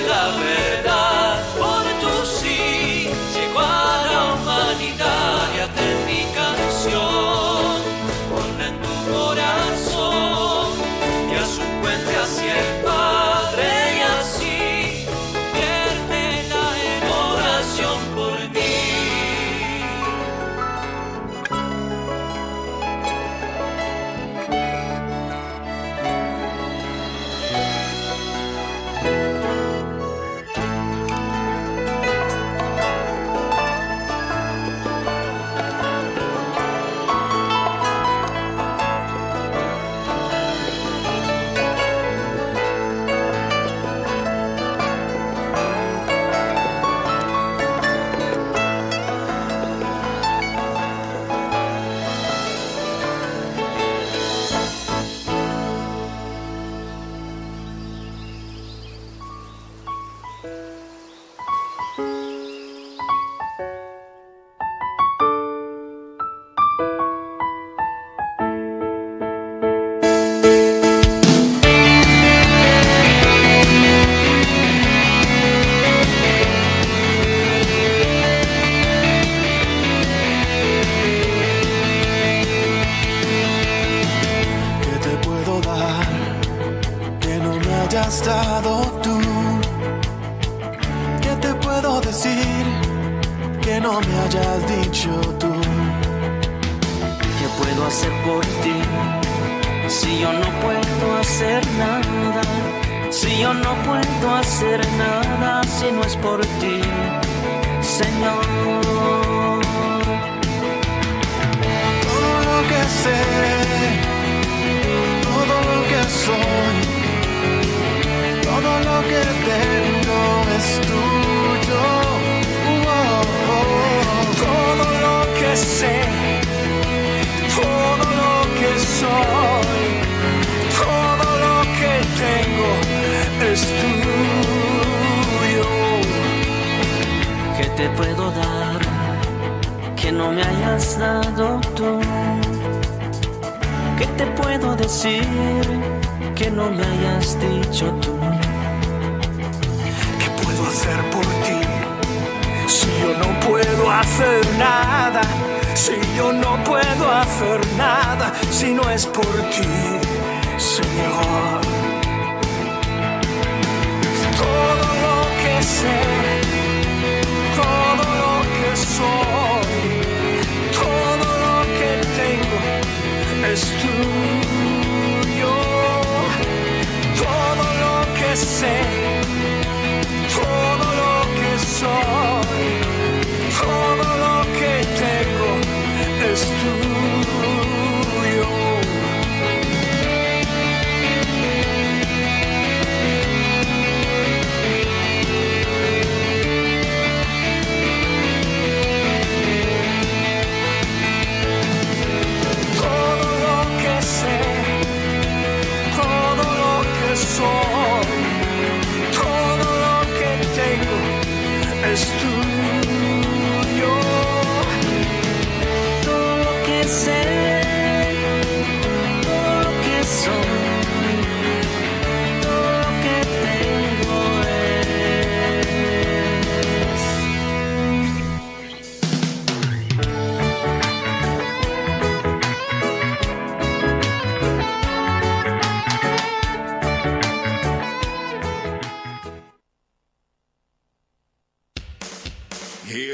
la verdad. Por tu sí llegó a la humanidad y hasta en mi canción ponla en tu corazón y haz un puente hacia el Padre y así conviértela en oración por mí.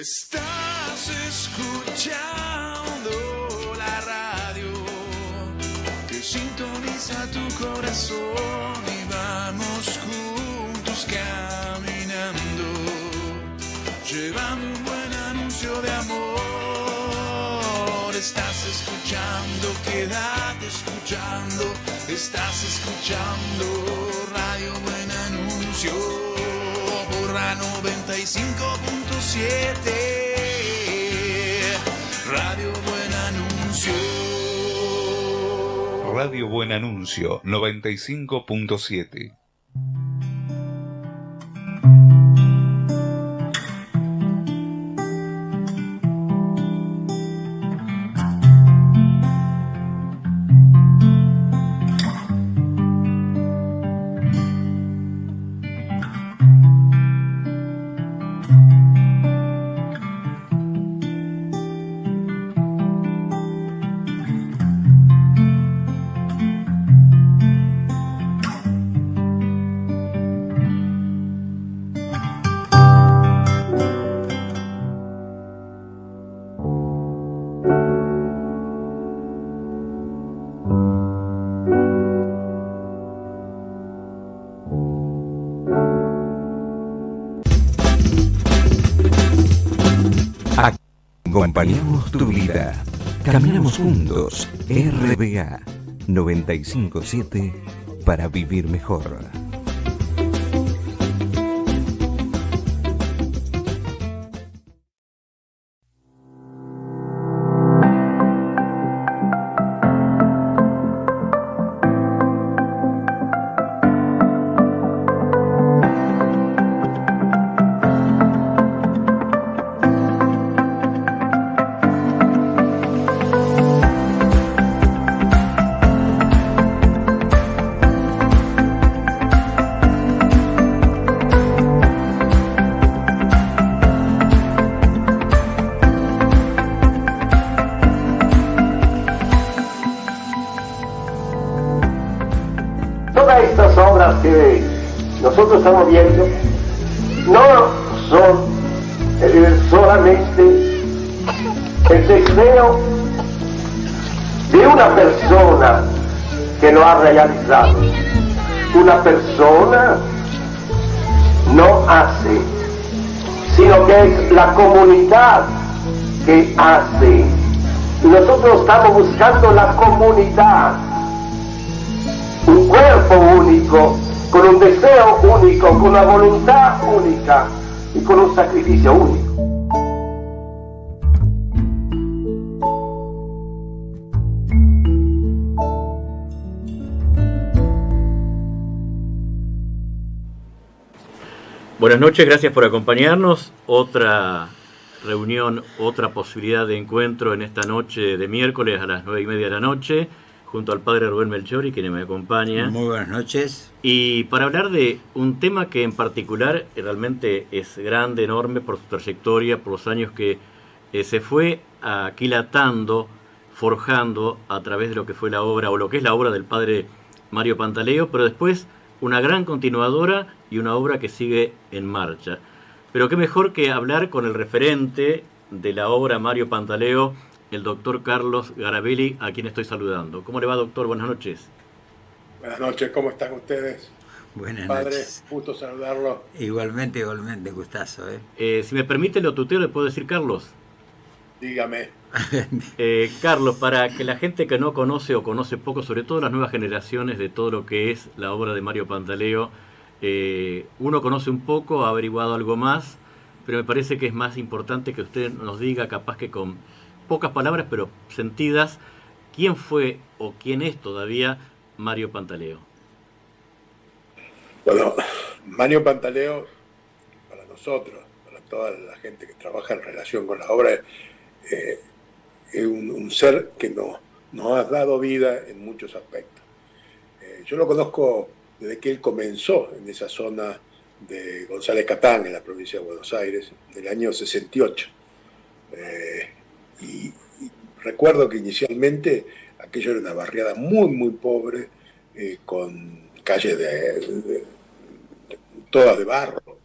Estás escuchando la radio que sintoniza tu corazón y vamos juntos caminando, llevando un buen anuncio de amor. Estás escuchando, quédate escuchando, estás escuchando Radio Buen Anuncio por la 95.7, Radio Buen Anuncio. Radio Buen Anuncio 95.7. Acompañamos tu vida. Caminamos juntos. RBA 957 para vivir mejor. Que nosotros estamos viendo no son solamente el deseo de una persona que lo ha realizado. Una persona no hace, sino que es la comunidad que hace. Y nosotros estamos buscando la comunidad, un cuerpo único, con un deseo único, con una voluntad única y con un sacrificio único. Buenas noches, gracias por acompañarnos. Otra reunión, otra posibilidad de encuentro en esta noche de miércoles a las 9:30 de la noche, junto al padre Rubén Melchiori, quien me acompaña. Muy buenas noches. Y para hablar de un tema que en particular realmente es grande, enorme por su trayectoria, por los años que se fue aquilatando, forjando a través de lo que fue la obra, o lo que es la obra del padre Mario Pantaleo, pero después una gran continuadora y una obra que sigue en marcha. Pero qué mejor que hablar con el referente de la obra Mario Pantaleo, el doctor Carlos Garabelli, a quien estoy saludando. ¿Cómo le va, doctor? Buenas noches. Buenas noches, ¿cómo están ustedes? Buenas Padre, noches. gusto saludarlo. Igualmente, gustazo. Si me permite, lo tuteo, le puedo decir Carlos. Dígame. Carlos, para que la gente que no conoce o conoce poco, sobre todo las nuevas generaciones, de todo lo que es la obra de Mario Pantaleo, uno conoce un poco, ha averiguado algo más, pero me parece que es más importante que usted nos diga, capaz que con pocas palabras, pero sentidas, quién fue o quién es todavía Mario Pantaleo. Bueno, Mario Pantaleo, para nosotros, para toda la gente que trabaja en relación con la obra, es un ser que nos ha dado vida en muchos aspectos. Yo lo conozco desde que él comenzó en esa zona de González Catán, en la provincia de Buenos Aires, del año 68. Y recuerdo que inicialmente aquello era una barriada muy, muy pobre, con calles todas de barro,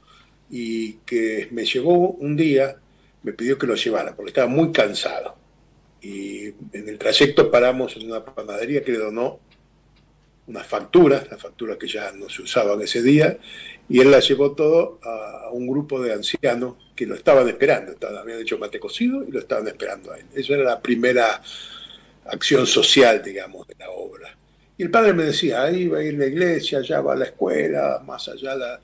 y que me llegó un día, me pidió que lo llevara, porque estaba muy cansado. Y en el trayecto paramos en una panadería que le donó unas facturas, las facturas que ya no se usaban ese día, y él las llevó todo a un grupo de ancianos que lo estaban esperando, habían hecho mate cocido y lo estaban esperando a él. Esa era la primera acción social, digamos, de la obra. Y el padre me decía, ahí va a ir la iglesia, allá va la escuela, más allá la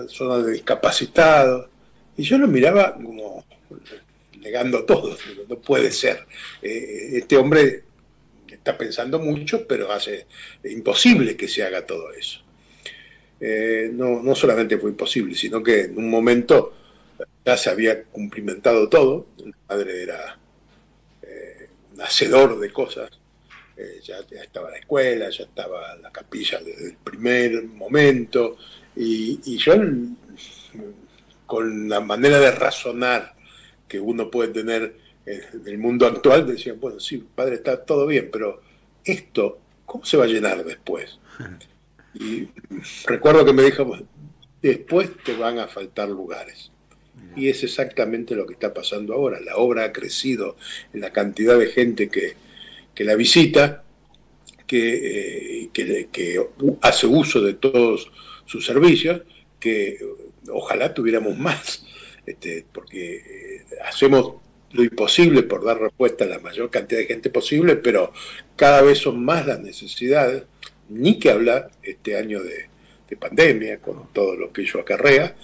zona de discapacitados. Y yo lo miraba como negando todo, no puede ser. Este hombre está pensando mucho, pero hace imposible que se haga todo eso. No solamente fue imposible, sino que en un momento ya se había cumplimentado todo. El padre era un hacedor de cosas. Ya estaba la escuela, ya estaba la capilla desde el primer momento. Y yo, con la manera de razonar que uno puede tener en el mundo actual, decía, bueno, sí, padre, está todo bien, pero esto, ¿cómo se va a llenar después? Y recuerdo que me dijo, bueno, después te van a faltar lugares. Y es exactamente lo que está pasando ahora. La obra ha crecido en la cantidad de gente que la visita, que hace uso de todos sus servicios, que ojalá tuviéramos más, porque hacemos lo imposible por dar respuesta a la mayor cantidad de gente posible, pero cada vez son más las necesidades, ni que hablar este año de pandemia, con todo lo que ello acarrea.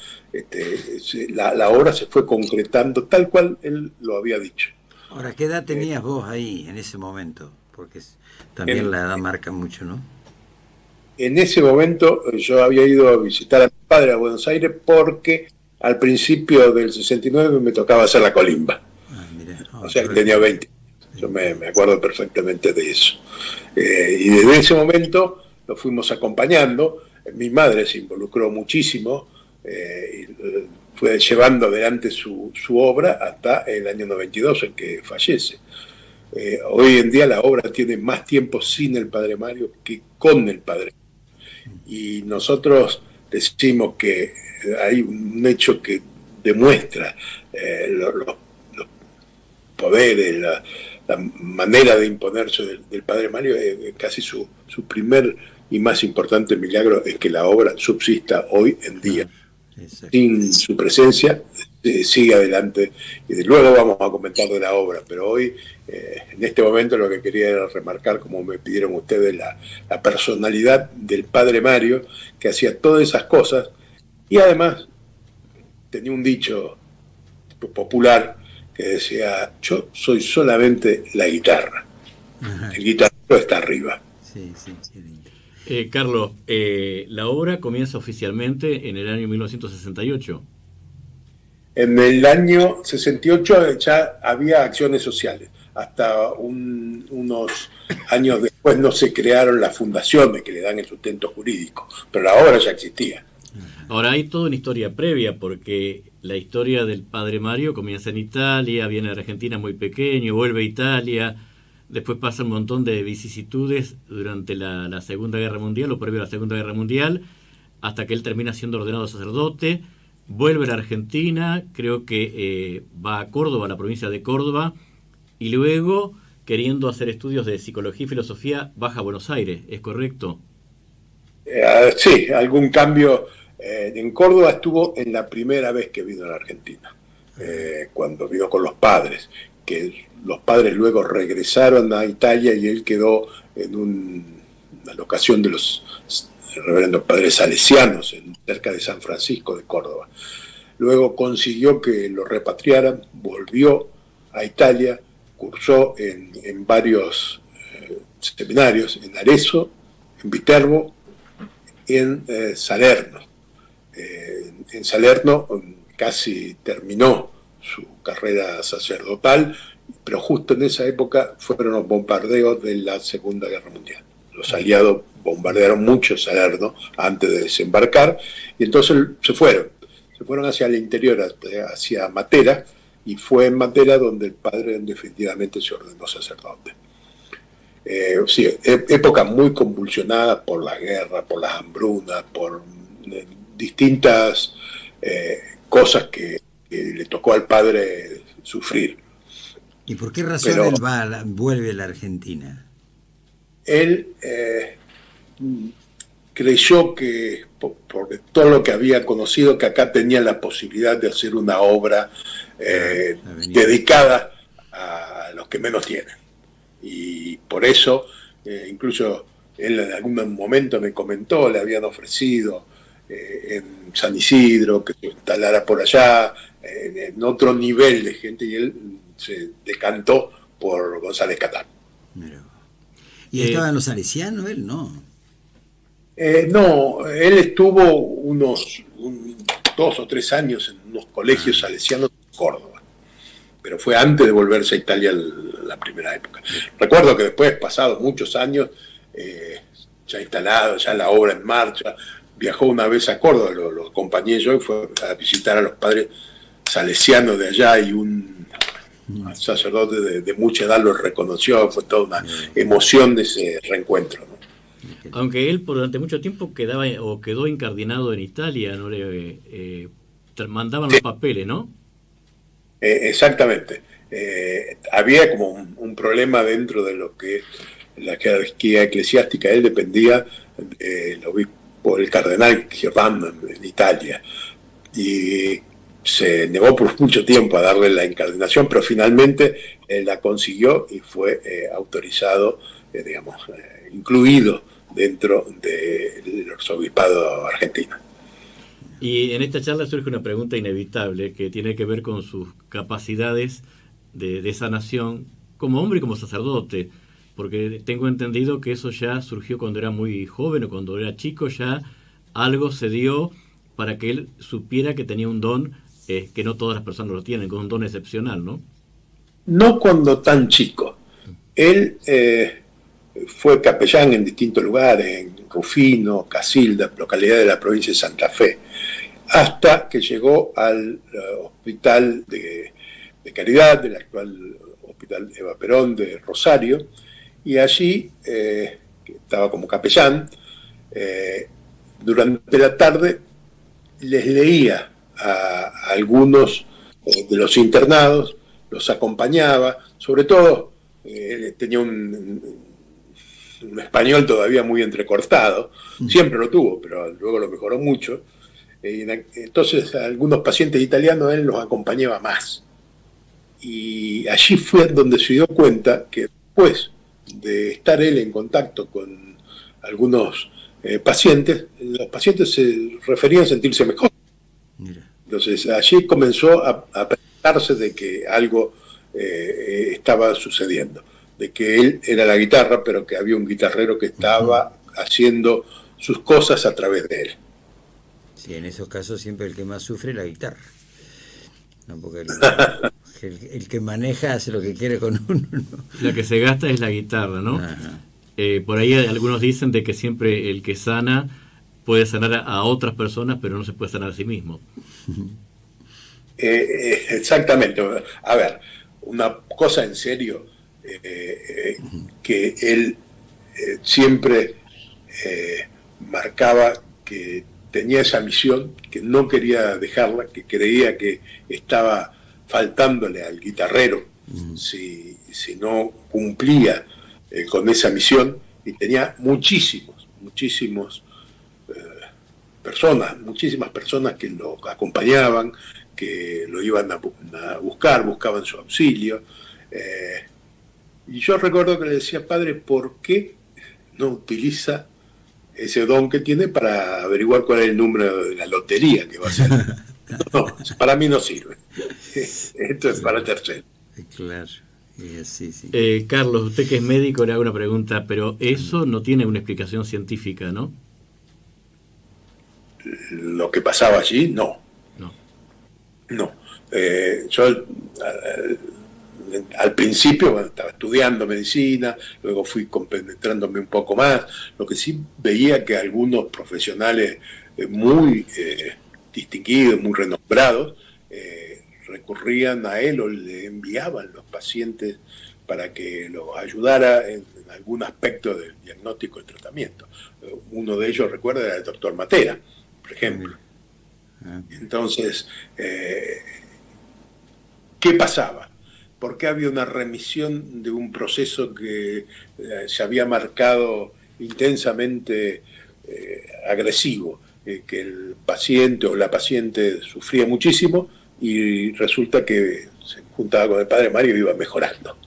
La obra se fue concretando tal cual él lo había dicho. Ahora, ¿qué edad tenías vos ahí en ese momento? Porque también la edad marca mucho, ¿no? En ese momento yo había ido a visitar a mi padre a Buenos Aires porque al principio del 69 me tocaba hacer la colimba. O sea que tenía 20. Yo me acuerdo perfectamente de eso. Y desde ese momento lo fuimos acompañando. Mi madre se involucró muchísimo y fue llevando adelante su obra hasta el año 92 en que fallece. Hoy en día la obra tiene más tiempo sin el Padre Mario que con el Padre. Y nosotros decimos que hay un hecho que demuestra los poderes, la manera de imponerse del Padre Mario. Casi su primer y más importante milagro es que la obra subsista hoy en día. Sin su presencia sigue adelante, y luego vamos a comentar de la obra, pero hoy en este momento lo que quería era remarcar, como me pidieron ustedes, la personalidad del Padre Mario, que hacía todas esas cosas, y además tenía un dicho popular que decía: yo soy solamente la guitarra, el guitarrero está arriba. Sí, sí, sí. Carlos, la obra comienza oficialmente en el año 1968. En el año 68 ya había acciones sociales. Hasta unos años después no se crearon las fundaciones que le dan el sustento jurídico, pero la obra ya existía. Ahora hay toda una historia previa, porque la historia del Padre Mario comienza en Italia, viene a Argentina muy pequeño, vuelve a Italia. Después pasa un montón de vicisitudes durante la Segunda Guerra Mundial, o previo a la Segunda Guerra Mundial, hasta que él termina siendo ordenado sacerdote, vuelve a la Argentina, creo que va a Córdoba, a la provincia de Córdoba, y luego, queriendo hacer estudios de psicología y filosofía, baja a Buenos Aires, ¿es correcto? Sí, algún cambio. En Córdoba estuvo en la primera vez que vino a la Argentina, cuando vino con los padres, que los padres luego regresaron a Italia y él quedó en una locación de los reverendos padres salesianos cerca de San Francisco de Córdoba. Luego consiguió que lo repatriaran, volvió a Italia, cursó en varios seminarios, en Arezzo, en Viterbo y en Salerno. En Salerno casi terminó su carrera sacerdotal, pero justo en esa época fueron los bombardeos de la Segunda Guerra Mundial. Los aliados bombardearon mucho Salerno antes de desembarcar, y entonces se fueron hacia el interior, hacia Matera, y fue en Matera donde el padre definitivamente se ordenó sacerdote. Sí, época muy convulsionada por la guerra, por las hambrunas, por distintas cosas que le tocó al padre sufrir. ¿Y por qué razón él vuelve a la Argentina? Él creyó que, por todo lo que había conocido, que acá tenía la posibilidad de hacer una obra dedicada a los que menos tienen. Y por eso, incluso él en algún momento me comentó, le habían ofrecido en San Isidro que se instalara por allá, en otro nivel de gente, y él se decantó por González Catán. ¿Y estaban los salesianos él? No. No, él estuvo unos 2 o 3 años en unos colegios salesianos de Córdoba, pero fue antes de volverse a Italia la primera época. Recuerdo que después, pasados muchos años, ya instalado, ya la obra en marcha, viajó una vez a Córdoba, lo acompañé yo, y fue a visitar a los padres salesianos de allá, y un sacerdote de mucha edad lo reconoció. Fue toda una emoción de ese reencuentro, ¿no? Aunque él durante mucho tiempo quedó incardinado en Italia, no le mandaban los papeles, ¿no? Exactamente. Había como un problema dentro de lo que la jerarquía eclesiástica. Él dependía del obispo, el cardenal Girolamo en Italia, y se negó por mucho tiempo a darle la incardinación, pero finalmente la consiguió y fue autorizado, incluido dentro del arzobispado argentino. Y en esta charla surge una pregunta inevitable que tiene que ver con sus capacidades de sanación como hombre y como sacerdote, porque tengo entendido que eso ya surgió cuando era muy joven o cuando era chico, ya algo se dio para que él supiera que tenía un don que no todas las personas lo tienen, con un don excepcional, ¿no? No cuando tan chico. Él fue capellán en distintos lugares, en Rufino, Casilda, localidad de la provincia de Santa Fe, hasta que llegó al hospital de Caridad, del actual Hospital Eva Perón de Rosario, y allí, que estaba como capellán, durante la tarde les leía a algunos de los internados, los acompañaba, sobre todo tenía un español todavía muy entrecortado, siempre lo tuvo, pero luego lo mejoró mucho. Entonces a algunos pacientes italianos él los acompañaba más. Y allí fue donde se dio cuenta que después de estar él en contacto con algunos pacientes, los pacientes se referían a sentirse mejor. Entonces allí comenzó a pensarse de que algo estaba sucediendo, de que él era la guitarra, pero que había un guitarrero que estaba haciendo sus cosas a través de él. Sí, en esos casos siempre el que más sufre es la guitarra, ¿no? Porque el que maneja hace lo que quiere con uno, ¿no? La que se gasta es la guitarra, ¿no? Por ahí algunos dicen de que siempre el que sana puede sanar a otras personas, pero no se puede sanar a sí mismo. Exactamente. A ver, una cosa en serio, que él siempre marcaba que tenía esa misión, que no quería dejarla, que creía que estaba faltándole al guitarrero si no cumplía con esa misión, y tenía muchísimas personas que lo acompañaban, que lo iban a buscaban su auxilio. Y yo recuerdo que le decía: padre, ¿por qué no utiliza ese don que tiene para averiguar cuál es el número de la lotería que va a hacer? No, para mí no sirve. Esto es para tercero. Claro. Sí. Carlos, usted que es médico le hago una pregunta, pero eso no tiene una explicación científica, ¿no? Lo que pasaba allí, no. Yo al principio estaba estudiando medicina, luego fui compenetrándome un poco más. Lo que sí veía que algunos profesionales muy distinguidos, muy renombrados, recurrían a él o le enviaban los pacientes para que los ayudara en algún aspecto del diagnóstico y tratamiento. Uno de ellos, recuerda, era el doctor Matera, por ejemplo. Entonces, ¿qué pasaba? ¿Por qué había una remisión de un proceso que se había marcado intensamente agresivo? Que el paciente o la paciente sufría muchísimo y resulta que se juntaba con el padre Mario y iba mejorando.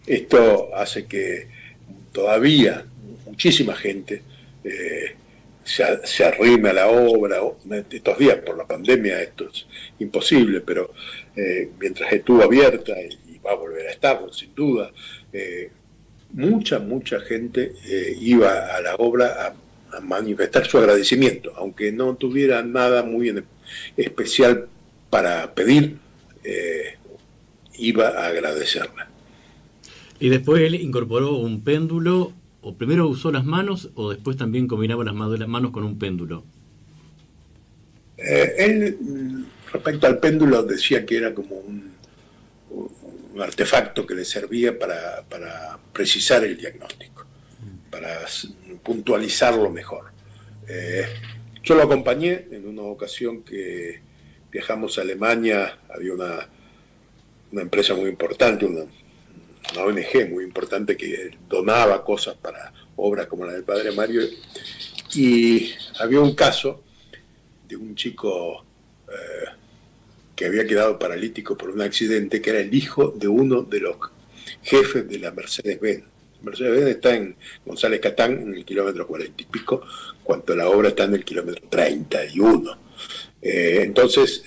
Esto hace que todavía muchísima gente se arrime a la obra. Estos días por la pandemia esto es imposible, pero mientras estuvo abierta, y va a volver a estarlo sin duda, mucha gente iba a la obra a manifestar su agradecimiento, aunque no tuviera nada muy especial para pedir, iba a agradecerla. Y después él incorporó un péndulo, o primero usó las manos, o después también combinaba las manos con un péndulo. Él, respecto al péndulo, decía que era como un artefacto que le servía para precisar el diagnóstico, para puntualizarlo mejor. Yo lo acompañé en una ocasión que viajamos a Alemania. Había una empresa muy importante, una ONG muy importante que donaba cosas para obras como la del padre Mario, y había un caso de un chico que había quedado paralítico por un accidente, que era el hijo de uno de los jefes de la Mercedes-Benz. Mercedes-Benz está en González Catán, en el kilómetro 40 y pico, cuando la obra está en el kilómetro 31. Entonces,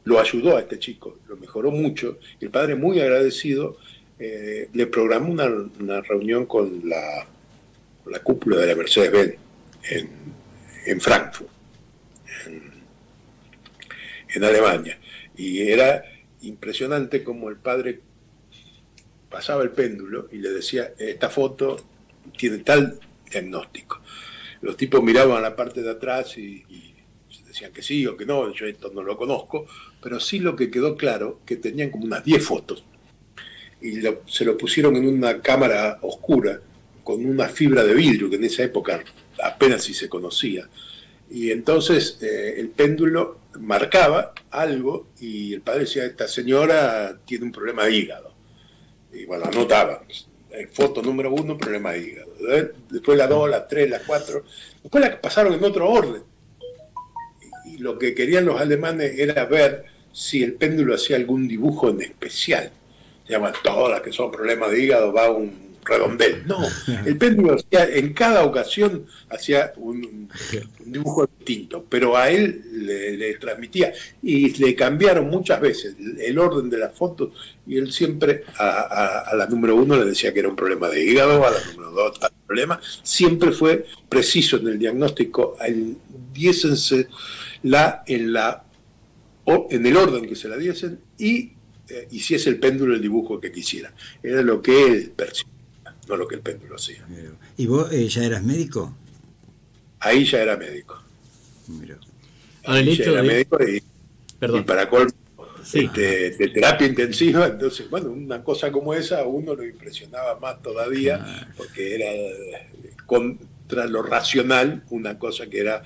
lo ayudó a este chico, lo mejoró mucho, y el padre, muy agradecido, le programó una reunión con la cúpula de la Mercedes-Benz en Frankfurt, en Alemania. Y era impresionante como el padre pasaba el péndulo y le decía, esta foto tiene tal diagnóstico. Los tipos miraban a la parte de atrás y decían que sí o que no, yo esto no lo conozco, pero sí lo que quedó claro, que tenían como unas 10 fotos, y se lo pusieron en una cámara oscura, con una fibra de vidrio, que en esa época apenas si se conocía, y entonces el péndulo marcaba algo, y el padre decía, esta señora tiene un problema de hígado, y bueno, anotaban, foto número 1, problema de hígado, después la 2, la 3, la 4, después la pasaron en otro orden, y lo que querían los alemanes era ver si el péndulo hacía algún dibujo en especial. Se llaman todas las que son problemas de hígado, va un redondel. No, el péndulo en cada ocasión hacía un dibujo distinto, pero a él le transmitía, y le cambiaron muchas veces el orden de las fotos, y él siempre a la número 1 le decía que era un problema de hígado, a la número 2 tal problema. Siempre fue preciso en el diagnóstico, diésense en el orden que se la diesen, y hiciese el péndulo el dibujo que quisiera. Era lo que él percibía, no lo que el péndulo hacía. ¿Y vos ya eras médico? Ahí ya era médico. Mira. Ahí ya era médico y para colmo, sí, de terapia intensiva. Entonces, bueno, una cosa como esa a uno lo impresionaba más todavía, porque era contra lo racional, una cosa que era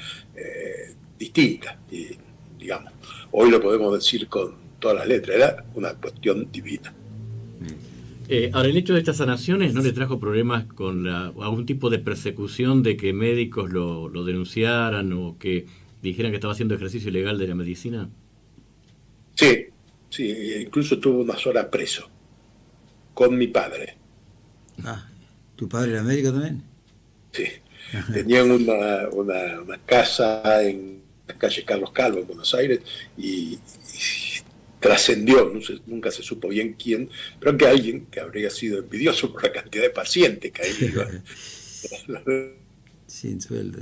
distinta, y digamos, hoy lo podemos decir con todas las letras, era una cuestión divina. Ahora, el hecho de estas sanaciones no le trajo problemas con algún tipo de persecución, de que médicos lo denunciaran o que dijeran que estaba haciendo ejercicio ilegal de la medicina. Sí, incluso estuve unas horas preso con mi padre. ¿Tu padre era médico también? Sí, tenían una casa en la calle Carlos Calvo, en Buenos Aires, y trascendió, nunca se supo bien quién, pero que alguien que habría sido envidioso por la cantidad de pacientes que ahí iba. Sin sueldo.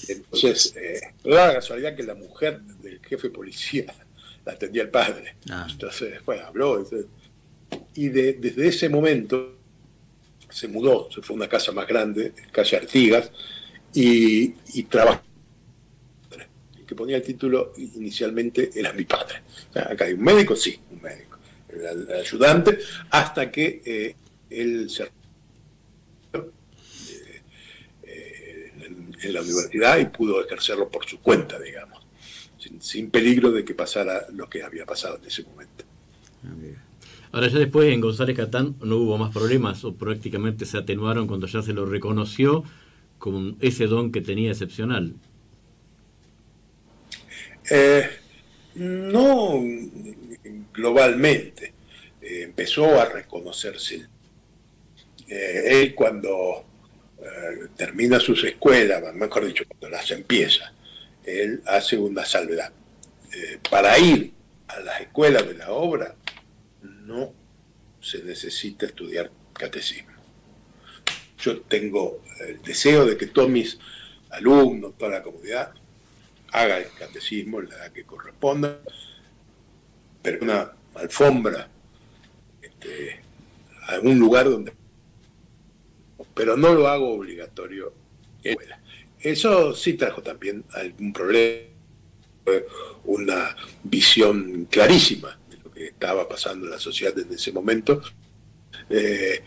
Entonces, la casualidad que la mujer del jefe de policía la atendía el padre. Entonces, bueno, habló. Y desde ese momento se mudó, se fue a una casa más grande, calle Artigas, y trabajó. Que ponía el título inicialmente era mi padre. O sea, acá hay un médico, sí, un médico. El ayudante, hasta que él se en la universidad y pudo ejercerlo por su cuenta, digamos, sin peligro de que pasara lo que había pasado en ese momento. Ahora, ya después en González Catán no hubo más problemas, o prácticamente se atenuaron cuando ya se lo reconoció con ese don que tenía excepcional. No globalmente, empezó a reconocerse. Él cuando termina sus escuelas, mejor dicho, cuando las empieza, él hace una salvedad. Para ir a las escuelas de la obra no se necesita estudiar catecismo. Yo tengo el deseo de que todos mis alumnos, toda la comunidad, haga el catecismo en la edad que corresponda, pero una alfombra, algún lugar donde... Pero no lo hago obligatorio en la escuela. Eso sí trajo también algún problema, una visión clarísima de lo que estaba pasando en la sociedad en ese momento, que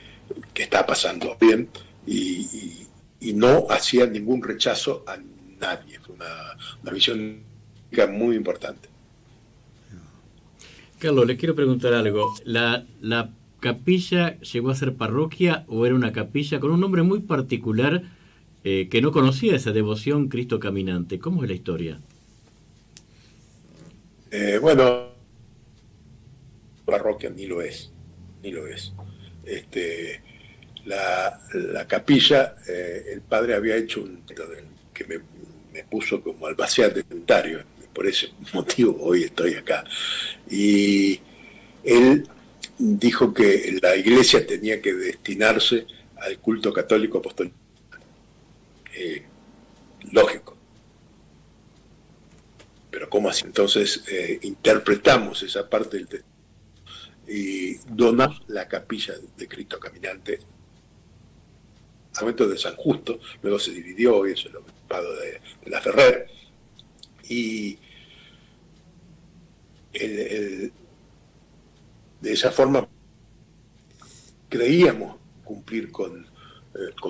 está pasando bien, y no hacía ningún rechazo a nadie. Fue una visión muy importante. Carlos, le quiero preguntar algo. ¿La capilla llegó a ser parroquia o era una capilla con un nombre muy particular que no conocía esa devoción Cristo Caminante? ¿Cómo es la historia? Bueno, parroquia ni lo es. La capilla, el padre había hecho que me puso como albacea voluntario, por ese motivo hoy estoy acá. Y él dijo que la iglesia tenía que destinarse al culto católico apostólico. Lógico. Pero ¿cómo así? Entonces interpretamos esa parte del texto y donamos la capilla de Cristo Caminante al momento de San Justo, luego se dividió, y eso es el obispado de la Ferrer, y de esa forma creíamos cumplir con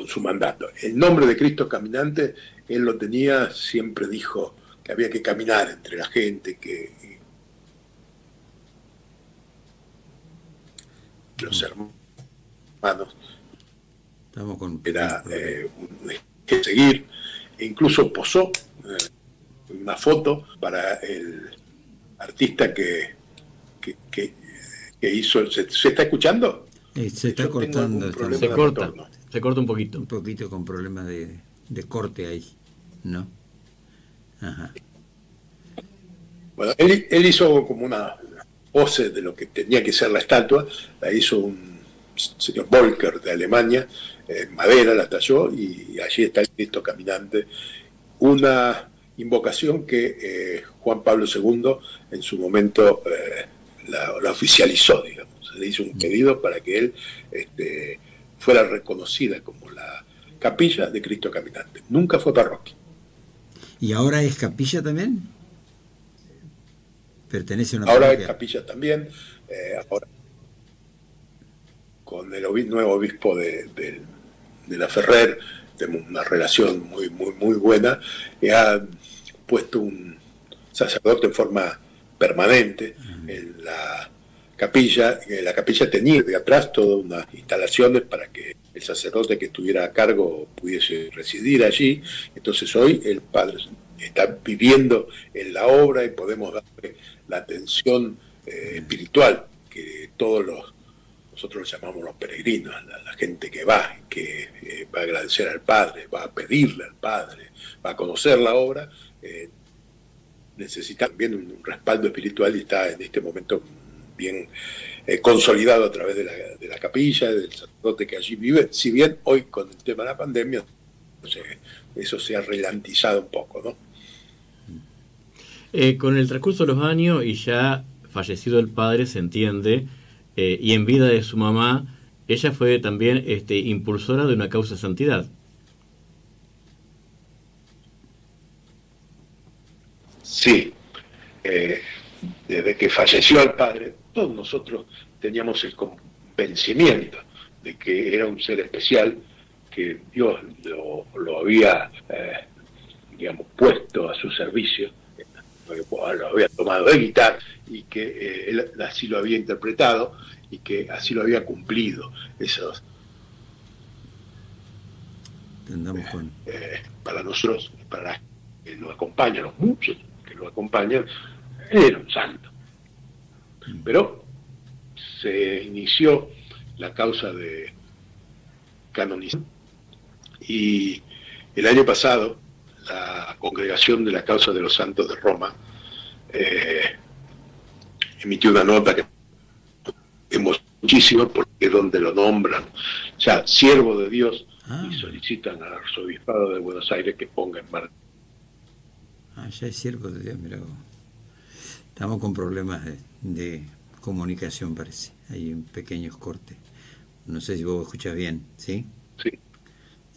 su mandato. El nombre de Cristo Caminante, él lo tenía, siempre dijo que había que caminar entre la gente, que los hermanos era que seguir, e incluso posó una foto para el artista que hizo. ¿Se está escuchando? Se está cortando. Se corta un poquito. Un poquito con problemas de corte ahí, ¿no? Ajá. Bueno, él hizo como una pose de lo que tenía que ser la estatua, la hizo un señor Volker de Alemania, en madera la talló, y allí está el Cristo Caminante, una invocación que Juan Pablo II en su momento la oficializó, digamos. Se le hizo un pedido para que él fuera reconocida como la capilla de Cristo Caminante. Nunca fue parroquia. ¿Y ahora es capilla también? ¿Pertenece a una ahora parroquia? Es capilla también, ahora con el nuevo obispo de la Ferrer tenemos una relación muy buena, y ha puesto un sacerdote en forma permanente en la capilla. La capilla tenía de atrás todas unas instalaciones para que el sacerdote que estuviera a cargo pudiese residir allí. Entonces hoy el padre está viviendo en la obra y podemos darle la atención espiritual que nosotros lo llamamos los peregrinos, la gente que va a agradecer al Padre, va a pedirle al Padre, va a conocer la obra, necesita también un respaldo espiritual, y está en este momento bien consolidado a través de la capilla, del sacerdote que allí vive, si bien hoy con el tema de la pandemia eso se ha ralentizado un poco, ¿no? Con el transcurso de los años y ya fallecido el padre, se entiende, y en vida de su mamá, ella fue también impulsora de una causa de santidad. Sí, desde que falleció el padre, todos nosotros teníamos el convencimiento de que era un ser especial, que Dios lo había, puesto a su servicio, lo había tomado de guitarra, y que él así lo había interpretado y que así lo había cumplido. Esos para nosotros, para los que nos acompañan, los muchos que lo acompañan, él era un santo. Pero se inició la causa de canonización, y el año pasado la Congregación de la Causa de los Santos de Roma emitió una nota que hemos muchísimo, porque es donde lo nombran ya siervo de Dios, y solicitan al arzobispado de Buenos Aires que ponga en marcha. Ya es siervo de Dios, mira. Estamos con problemas de comunicación, parece. Hay un pequeños cortes. No sé si vos escuchas bien, ¿sí? Sí.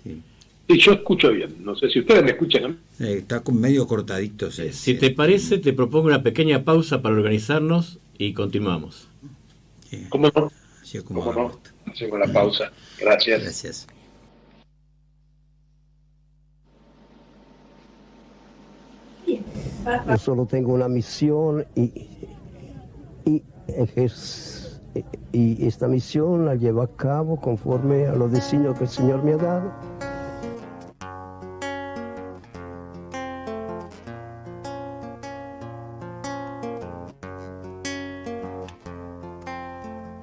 Sí, yo escucho bien. No sé si ustedes me escuchan a mí. Está con medio cortadito. Si te parece, te propongo una pequeña pausa para organizarnos y continuamos. ¿Cómo no? ¿Cómo no? Hacemos la pausa. Gracias. Gracias. Yo solo tengo una misión y esta misión la llevo a cabo conforme a los designios que el Señor me ha dado.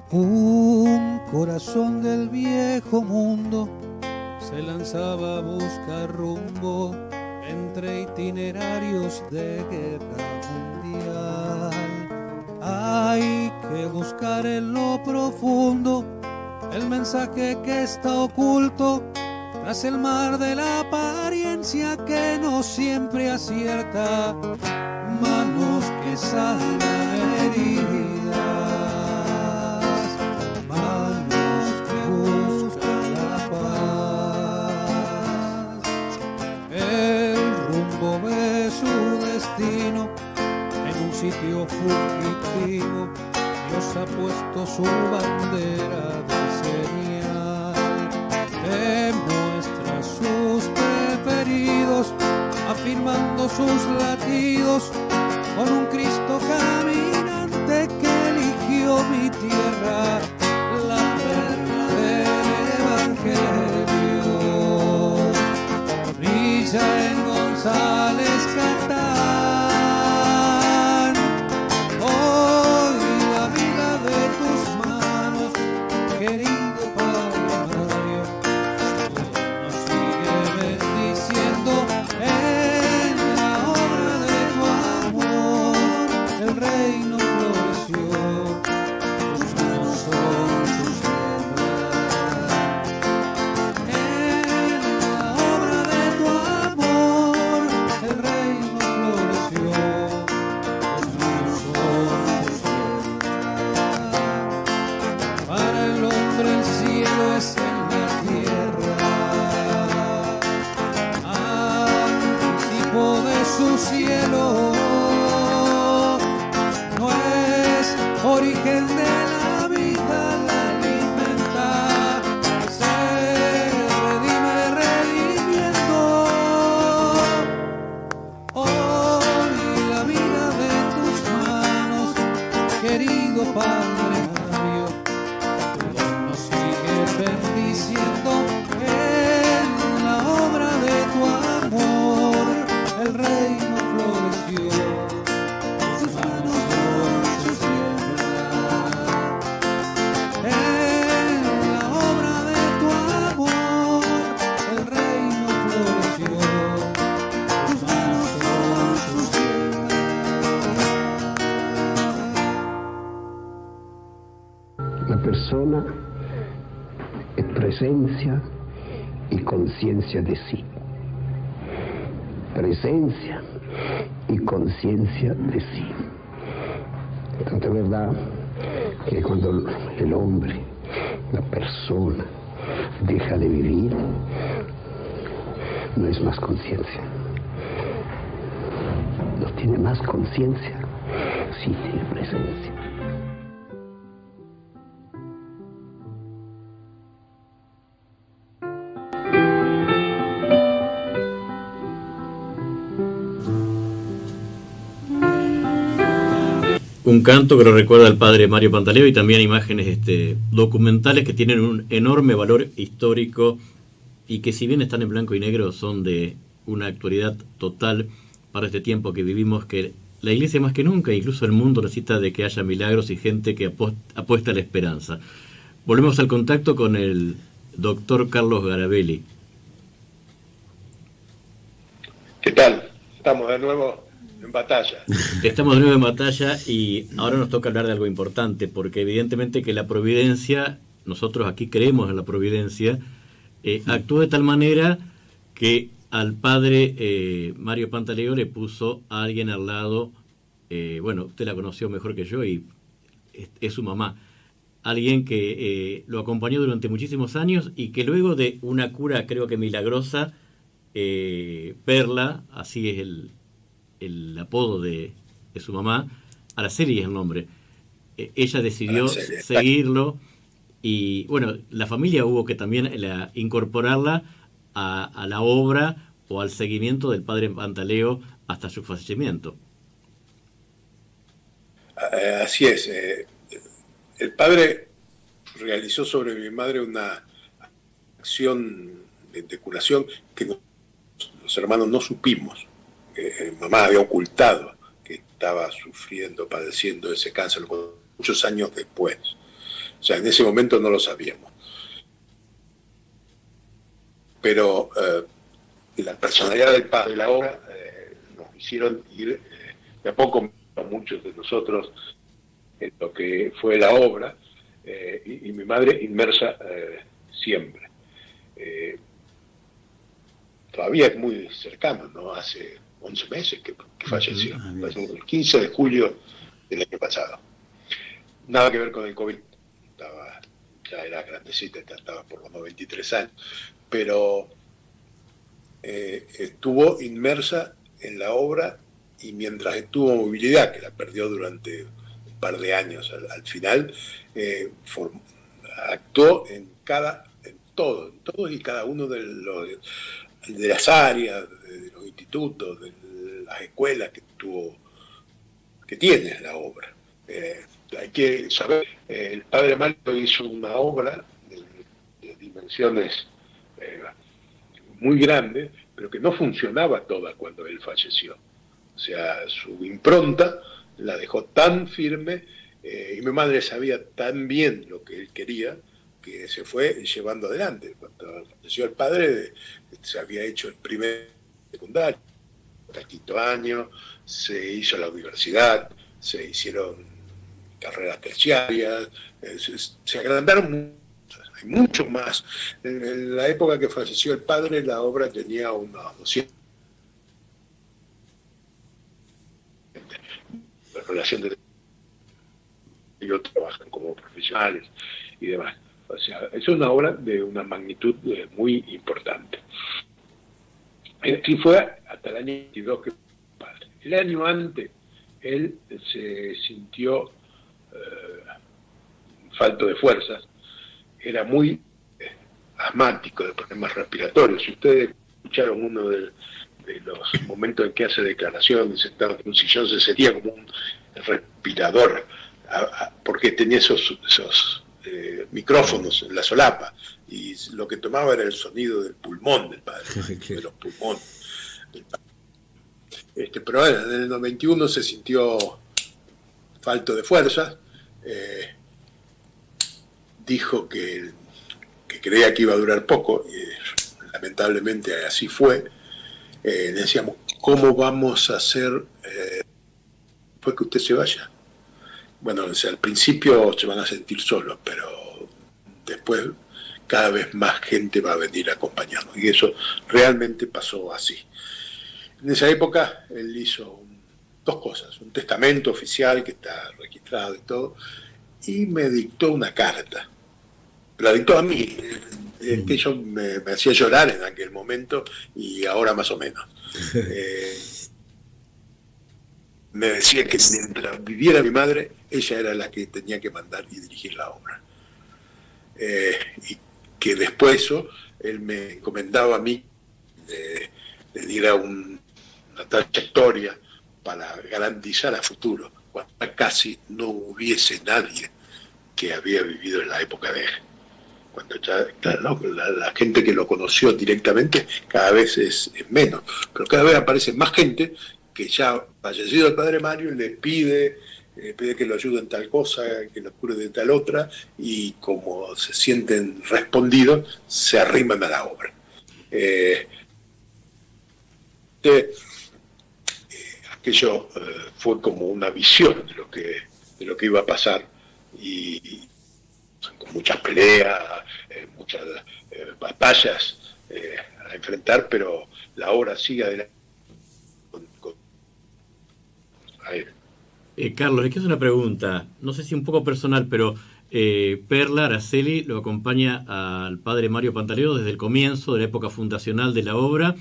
Un corazón del viejo mundo se lanzaba a buscar rumbo entre itinerarios de guerra mundial. Hay que buscar en lo profundo el mensaje que está oculto tras el mar de la apariencia que no siempre acierta. Manos que salvan heridas, manos que buscan la paz. El rumbo ve su destino en un sitio fugitivo. Dios ha puesto su bandera de señal, demuestra sus preferidos, afirmando sus latidos con un Cristo caminante que eligió mi tierra, la perla del Evangelio. Brilla en González Catán, hoy la vida de tus manos, querido Padre Mario, nos sigue bendiciendo en la obra de tu amor. El reino floreció, tus manos son sus tierras. En la obra de tu amor, el reino floreció, tus manos son tus tierras. Para el hombre el cielo es en la tierra, anticipo de su cielo, no es origen de la vida, la alimenta, se redime redimiendo. Hoy la vida de tus manos, querido Padre Mario, tu don nos sigue bendiciendo en la obra de tu amor. El reino floreció, sus manos son sus tierras. En la obra de tu amor, el reino floreció, sus manos son sus tierras. La persona es presencia y conciencia de sí. Presencia y conciencia de sí. Tanto es verdad que cuando el hombre, la persona, deja de vivir, no es más conciencia. No tiene más conciencia, sí tiene presencia. Un canto que lo recuerda al padre Mario Pantaleo, y también imágenes documentales que tienen un enorme valor histórico y que, si bien están en blanco y negro, son de una actualidad total para este tiempo que vivimos, que la Iglesia más que nunca, incluso el mundo, necesita de que haya milagros y gente que apuesta a la esperanza. Volvemos al contacto con el doctor Carlos Garabelli. ¿Qué tal? Estamos de nuevo en batalla. Estamos de nuevo en batalla y ahora nos toca hablar de algo importante, porque evidentemente que la providencia, nosotros aquí creemos en la providencia, actuó de tal manera que al padre Mario Pantaleo le puso a alguien al lado, bueno, usted la conoció mejor que yo y es su mamá, alguien que lo acompañó durante muchísimos años y que luego de una cura, creo que milagrosa, Perla, así es el apodo de su mamá, Araceli es el nombre, ella decidió seguirlo y bueno, la familia hubo que también incorporarla a la obra o al seguimiento del padre Pantaleo hasta su fallecimiento. Así es. El padre realizó sobre mi madre una acción de curación que los hermanos no supimos. Mamá había ocultado que estaba sufriendo, padeciendo ese cáncer muchos años después. O sea, en ese momento no lo sabíamos. Pero la personalidad del padre de la obra nos hicieron ir de a poco, a muchos de nosotros, en lo que fue la obra, y mi madre inmersa siempre. Todavía es muy cercano, ¿no? Hace 11 meses que falleció, el 15 de julio del año pasado. Nada que ver con el COVID, ya era grandecita, estaba por los 93 años, pero estuvo inmersa en la obra, y mientras estuvo movilidad, que la perdió durante un par de años al final, actuó en todos y cada uno de las áreas, de los institutos, de las escuelas que tiene la obra. Hay que saber, el padre Mario hizo una obra de dimensiones muy grandes, pero que no funcionaba toda cuando él falleció. O sea, su impronta la dejó tan firme, y mi madre sabía tan bien lo que él quería, que se fue llevando adelante. Cuando falleció el padre, se había hecho el primer secundario, el quinto año, se hizo la universidad, se hicieron carreras terciarias, se agrandaron mucho, hay mucho más. En la época que falleció el padre, la obra tenía unos 200. La relación de ellos trabajan como profesionales y demás. O sea, es una obra de una magnitud muy importante. Y fue hasta el año 22 que padre. El año antes, él se sintió falto de fuerzas, era muy asmático, de problemas respiratorios. Si ustedes escucharon uno de los momentos en que hace declaraciones, sentado en un sillón, se sentía como un respirador, porque tenía esos micrófonos en la solapa, y lo que tomaba era el sonido del pulmón del padre, de los pulmones del padre. Pero en el 91 se sintió falto de fuerzas, dijo que creía que iba a durar poco, y lamentablemente así fue. Decíamos, ¿cómo vamos a hacer después que usted se vaya? Bueno, o sea, al principio se van a sentir solos, pero después cada vez más gente va a venir a acompañarnos, y eso realmente pasó así. En esa época él hizo dos cosas: un testamento oficial que está registrado y todo, y me dictó una carta. La dictó a mí, que yo me hacía llorar en aquel momento, y ahora más o menos. Me decía que mientras viviera mi madre, ella era la que tenía que mandar y dirigir la obra. Y que después eso, él me encomendaba a mí de ir a una trayectoria para garantizar a futuro, cuando casi no hubiese nadie que había vivido en la época de él. Cuando ya, claro, la gente que lo conoció directamente cada vez es menos, pero cada vez aparece más gente que ya fallecido el padre Mario le pide que lo ayude en tal cosa, que lo cure de tal otra, y como se sienten respondidos, se arriman a la obra. Aquello fue como una visión de lo que iba a pasar, y con muchas peleas, muchas batallas a enfrentar, pero la obra sigue adelante. Carlos, le quiero hacer una pregunta, no sé si un poco personal, pero Perla Araceli lo acompaña al padre Mario Pantaleón desde el comienzo de la época fundacional de la obra,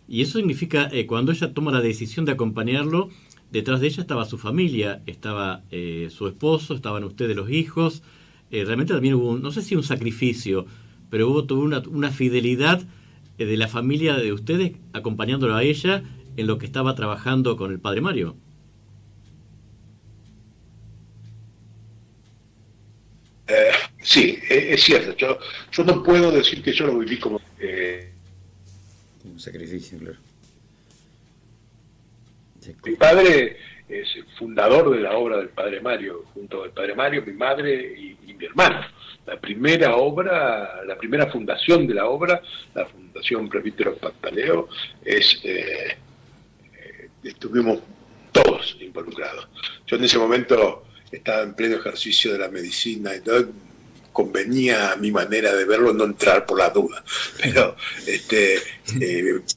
y eso significa, cuando ella toma la decisión de acompañarlo, detrás de ella estaba su familia, estaba su esposo, estaban ustedes los hijos. Realmente también hubo, no sé si un sacrificio, pero hubo una fidelidad de la familia de ustedes acompañándolo a ella en lo que estaba trabajando con el padre Mario. Sí, es cierto. Yo no puedo decir que yo lo viví como un sacrificio, claro. Mi padre es el fundador de la obra del Padre Mario, junto al Padre Mario, mi madre y mi hermano. La primera obra, la primera fundación de la obra, la Fundación Presbítero Pantaleo, estuvimos todos involucrados. Yo en ese momento estaba en pleno ejercicio de la medicina y todo, convenía a mi manera de verlo no entrar por la duda, pero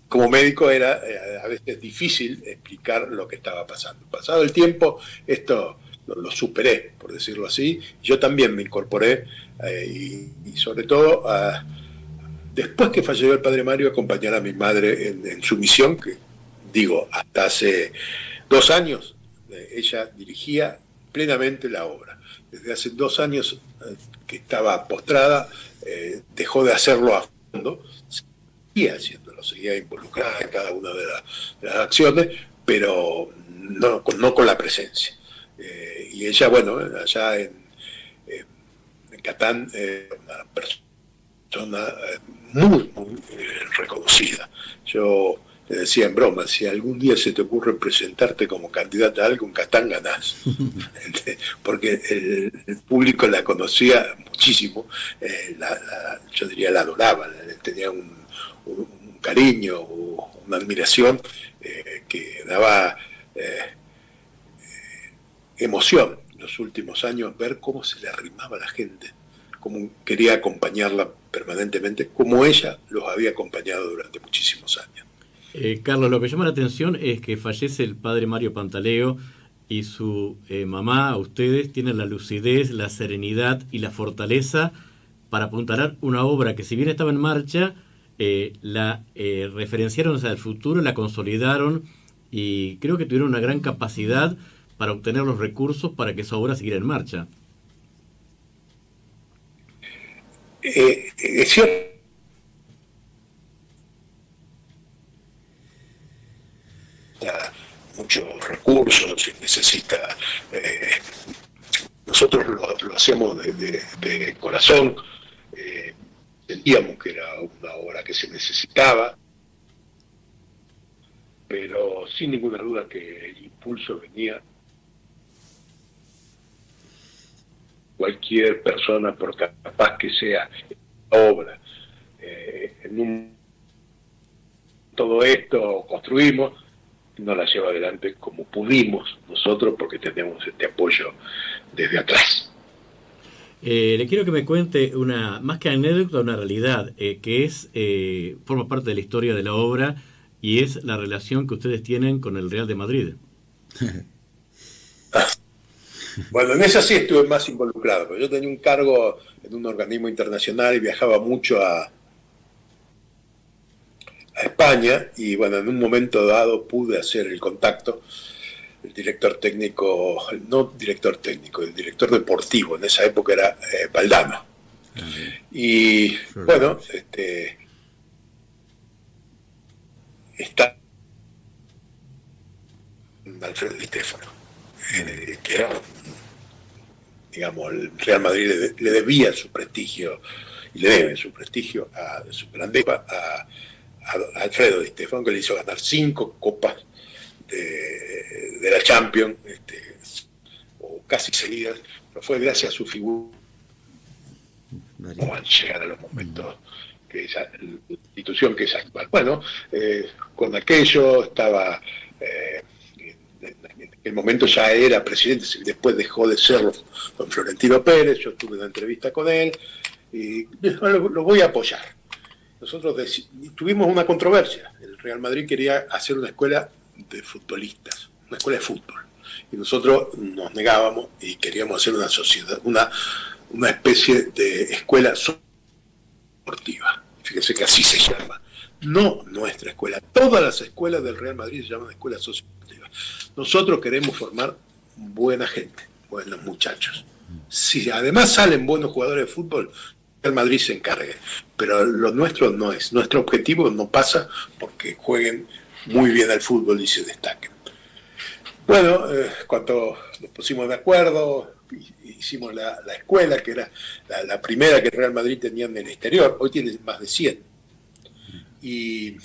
como médico era a veces difícil explicar lo que estaba pasando. Pasado el tiempo, esto lo superé, por decirlo así. Yo también me incorporé y sobre todo después que falleció el Padre Mario, acompañar a mi madre en su misión, que digo, hasta hace 2 años ella dirigía plenamente la obra. Desde hace 2 años que estaba postrada, dejó de hacerlo a fondo, seguía haciéndolo, seguía involucrada en cada una de las acciones, pero no con la presencia. Y ella, bueno, allá en Catán, una persona muy reconocida. Yo le decía en broma, si algún día se te ocurre presentarte como candidata a algo, en Catán ganás. Porque el público la conocía muchísimo, yo diría la adoraba, tenía un cariño, una admiración que daba emoción en los últimos años, ver cómo se le arrimaba a la gente, cómo quería acompañarla permanentemente, como ella los había acompañado durante muchísimos años. Carlos, lo que llama la atención es que fallece el Padre Mario Pantaleo y su mamá, ustedes, tienen la lucidez, la serenidad y la fortaleza para apuntalar una obra que, si bien estaba en marcha, la referenciaron hacia el futuro, la consolidaron y creo que tuvieron una gran capacidad para obtener los recursos para que esa obra siguiera en marcha. Es cierto. Muchos recursos, se necesita. Nosotros lo hacemos de corazón. Sentíamos que era una obra que se necesitaba, pero sin ninguna duda que el impulso venía. Cualquier persona, por capaz que sea obra, todo esto construimos, no la lleva adelante como pudimos nosotros, porque tenemos este apoyo desde atrás. Le quiero que me cuente más que anécdota, una realidad, que forma parte de la historia de la obra, y es la relación que ustedes tienen con el Real de Madrid. Bueno, en esa sí estuve más involucrado, pero yo tenía un cargo en un organismo internacional y viajaba mucho a España, y bueno, en un momento dado pude hacer el contacto. El director técnico, no director técnico, el director deportivo en esa época era Valdano. Y bueno, está Alfredo Di Stéfano, que era, digamos, el Real Madrid le debía su prestigio, y le debe su prestigio a su grandeza a Alfredo Di Stéfano, que le hizo ganar 5 copas de la Champions, o casi seguidas, pero fue gracias a su figura al llegar a los momentos que esa institución que es actual. Bueno, con aquello estaba, en aquel momento ya era presidente, después dejó de serlo don Florentino Pérez. Yo tuve una entrevista con él y lo voy a apoyar. Nosotros tuvimos una controversia. El Real Madrid quería hacer una escuela de futbolistas, una escuela de fútbol, y nosotros nos negábamos y queríamos hacer una sociedad, una especie de escuela deportiva. Fíjense que así se llama, no nuestra escuela. Todas las escuelas del Real Madrid se llaman escuelas sociodeportivas. Nosotros queremos formar buena gente, buenos muchachos. Si además salen buenos jugadores de fútbol, el Madrid se encargue, pero lo nuestro no es. Nuestro objetivo no pasa porque jueguen muy bien al fútbol y se destaquen. Bueno, cuando nos pusimos de acuerdo, hicimos la escuela, que era la primera que el Real Madrid tenía en el exterior. Hoy tiene más de 100. Y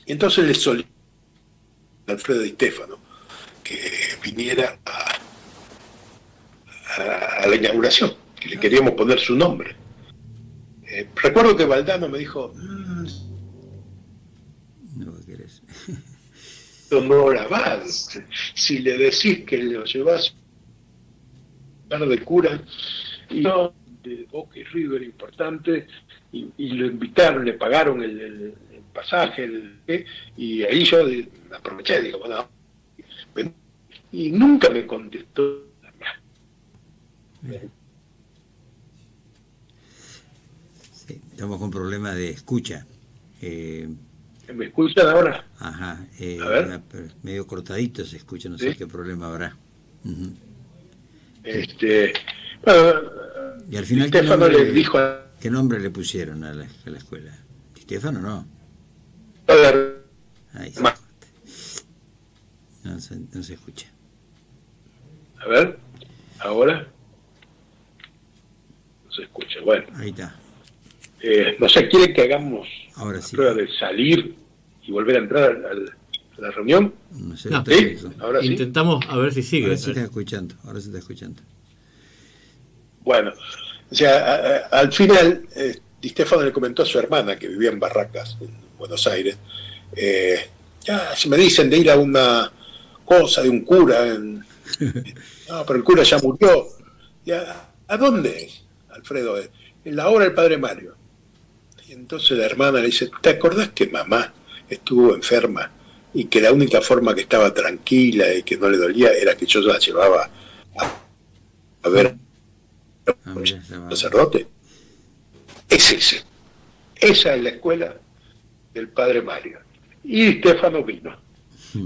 entonces le solicité a Alfredo Di Stéfano que viniera a la inauguración, que le queríamos poner su nombre. Recuerdo que Valdano me dijo, no querés. No la va, si le decís que lo llevas a de cura, y no, de Boca y River importante, y lo invitaron, le pagaron el pasaje, y ahí yo aproveché, digo, bueno, y nunca me contestó nada. Sí, estamos con problemas de escucha. ¿Me escuchan ahora? Ajá, a ver. Medio cortadito se escucha, no ¿Sí? sé qué problema habrá. Uh-huh. Bueno, y al final, Stefano le dijo ¿qué nombre le pusieron a la escuela? ¿Stefano no? Ahí se corta. No se escucha. A ver, ahora no se escucha. Bueno, ahí está. No sé, ¿quieren que hagamos ahora la sí prueba de salir y volver a entrar a la reunión? No sé, no, ¿sí? Ahora sí. Intentamos a ver si sigue. Ahora sí está escuchando, ahora se está escuchando. Bueno, o sea, al final, Di Stefano le comentó a su hermana, que vivía en Barracas, en Buenos Aires, ya se me dicen de ir a una cosa de un cura, no, pero el cura ya murió. Ya, ¿a dónde es, Alfredo? En la obra del Padre Mario. Y entonces la hermana le dice, ¿te acordás que mamá estuvo enferma y que la única forma que estaba tranquila y que no le dolía era que yo la llevaba a ver al sacerdote? Es ese. Esa es la escuela del Padre Mario. Y Stefano vino.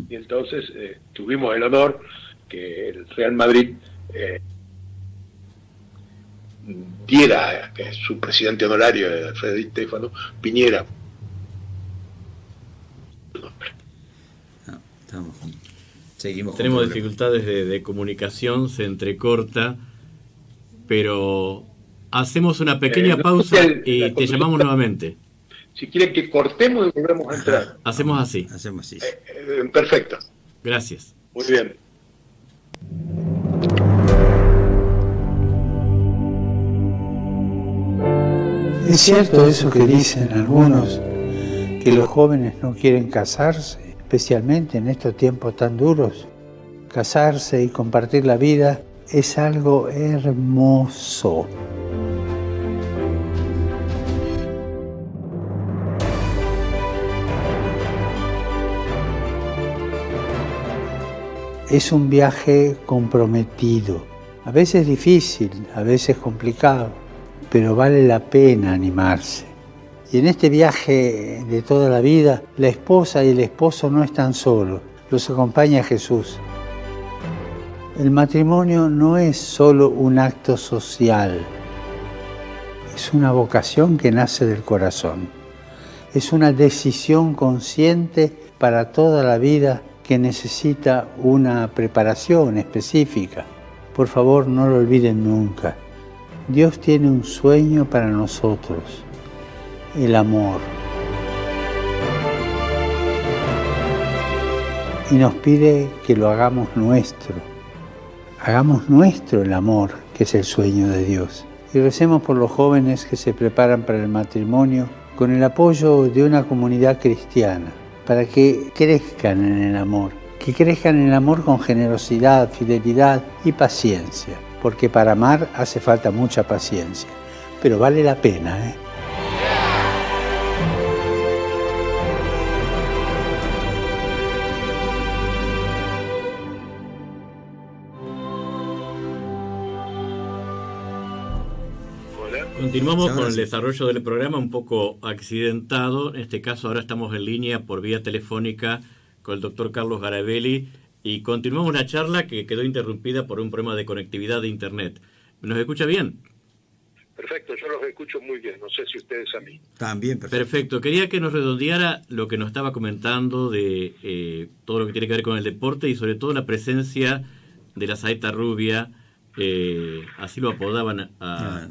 Y entonces tuvimos el honor que el Real Madrid diera que su presidente honorario, Alfredo Di Stefano, viniera. Tenemos dificultades de comunicación, se entrecorta, pero hacemos una pequeña pausa y te llamamos nuevamente. Si quieren que cortemos y volvemos a entrar. Hacemos así. Hacemos así. Perfecto. Gracias. Muy bien. Es cierto eso que dicen algunos, que los jóvenes no quieren casarse, especialmente en estos tiempos tan duros. Casarse y compartir la vida es algo hermoso. Es un viaje comprometido, a veces difícil, a veces complicado, pero vale la pena animarse. Y en este viaje de toda la vida, la esposa y el esposo no están solos, los acompaña Jesús. El matrimonio no es solo un acto social, es una vocación que nace del corazón. Es una decisión consciente para toda la vida que necesita una preparación específica. Por favor, no lo olviden nunca. Dios tiene un sueño para nosotros, el amor. Y nos pide que lo hagamos nuestro. Hagamos nuestro el amor, que es el sueño de Dios. Y recemos por los jóvenes que se preparan para el matrimonio con el apoyo de una comunidad cristiana, para que crezcan en el amor. Que crezcan en el amor con generosidad, fidelidad y paciencia. Porque para amar hace falta mucha paciencia. Pero vale la pena, ¿eh? Continuamos con el desarrollo del programa, un poco accidentado. En este caso ahora estamos en línea por vía telefónica con el doctor Carlos Garabelli y continuamos una charla que quedó interrumpida por un problema de conectividad de Internet. ¿Nos escucha bien? Perfecto, yo los escucho muy bien, no sé si ustedes a mí. También, perfecto. Quería que nos redondeara lo que nos estaba comentando de todo lo que tiene que ver con el deporte y sobre todo la presencia de la saeta rubia, así lo apodaban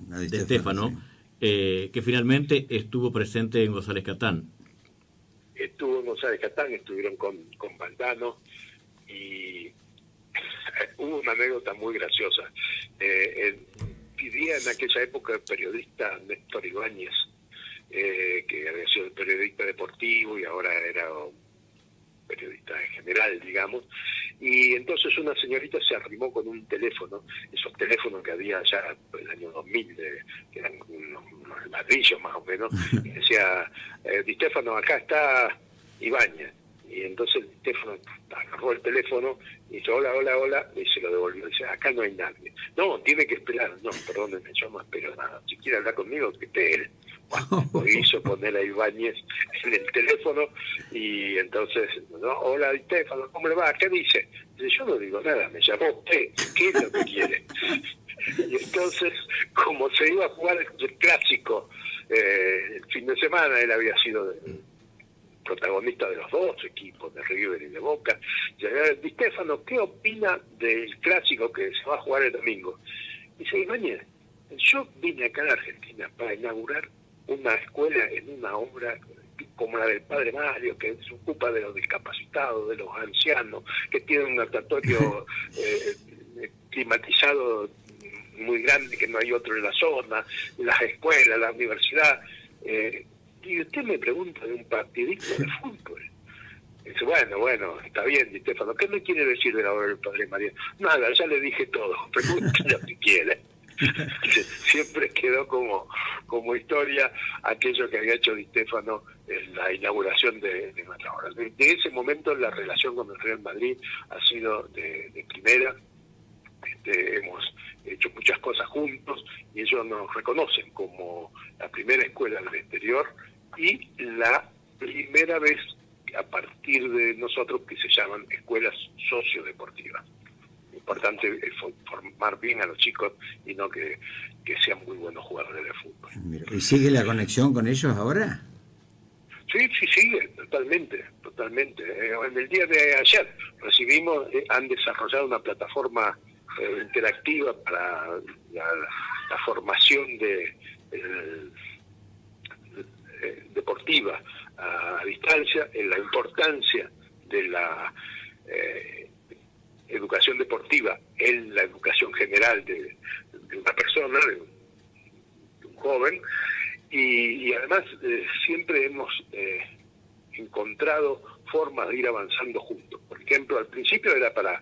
de Stefano, sí. Que finalmente estuvo presente en González Catán. Estuvo en González Catán, estuvieron con Valdano y hubo una anécdota muy graciosa. Vivía en aquella época el periodista Néstor Ibáñez, que había sido el periodista deportivo y ahora era un periodista en general, digamos, y entonces una señorita se arrimó con un teléfono, esos teléfonos que había ya en el año 2000, que eran unos ladrillos más o menos, y decía, Di Stefano, acá está Ibáñez. Y entonces el teléfono agarró el teléfono y dice, hola, hola, hola, y se lo devolvió. Dice, acá no hay nadie. No, tiene que esperar. No, perdónenme, yo no espero nada. Si quiere hablar conmigo, que esté él. Bueno, lo hizo poner a Ibáñez en el teléfono y entonces, no, hola, Di Stefano, ¿cómo le va? ¿Qué dice? Dice, yo no digo nada, me llamó usted, ¿qué es lo que quiere? Y entonces, como se iba a jugar el clásico el fin de semana, él había sido protagonista de los dos equipos, de River y de Boca. Di Stefano, ¿qué opina del clásico que se va a jugar el domingo? Dice, Ibáñez, yo vine acá a la Argentina para inaugurar una escuela en una obra como la del Padre Mario, que se ocupa de los discapacitados, de los ancianos, que tiene un natatorio climatizado muy grande, que no hay otro en la zona, las escuelas, la universidad. Y usted me pregunta de un partidito de fútbol. Dice, bueno, está bien, Di Stefano, ¿qué me quiere decir de la obra del Padre María? Nada, ya le dije todo, pregúntale lo que quiere. Siempre quedó como historia aquello que había hecho Di Stefano en la inauguración de nuestra obra. De ese momento la relación con el Real Madrid ha sido de primera. Hemos hecho muchas cosas juntos y ellos nos reconocen como la primera escuela del exterior y la primera vez a partir de nosotros que se llaman escuelas sociodeportivas. Importante es formar bien a los chicos y no que sean muy buenos jugadores de fútbol. ¿Y sigue la conexión con ellos ahora? Sí, sigue, totalmente. En el día de ayer recibimos, han desarrollado una plataforma interactiva para la formación deportiva a distancia, en la importancia de la educación deportiva en la educación general de una persona, de un joven, y además siempre hemos encontrado formas de ir avanzando juntos. Por ejemplo, al principio era para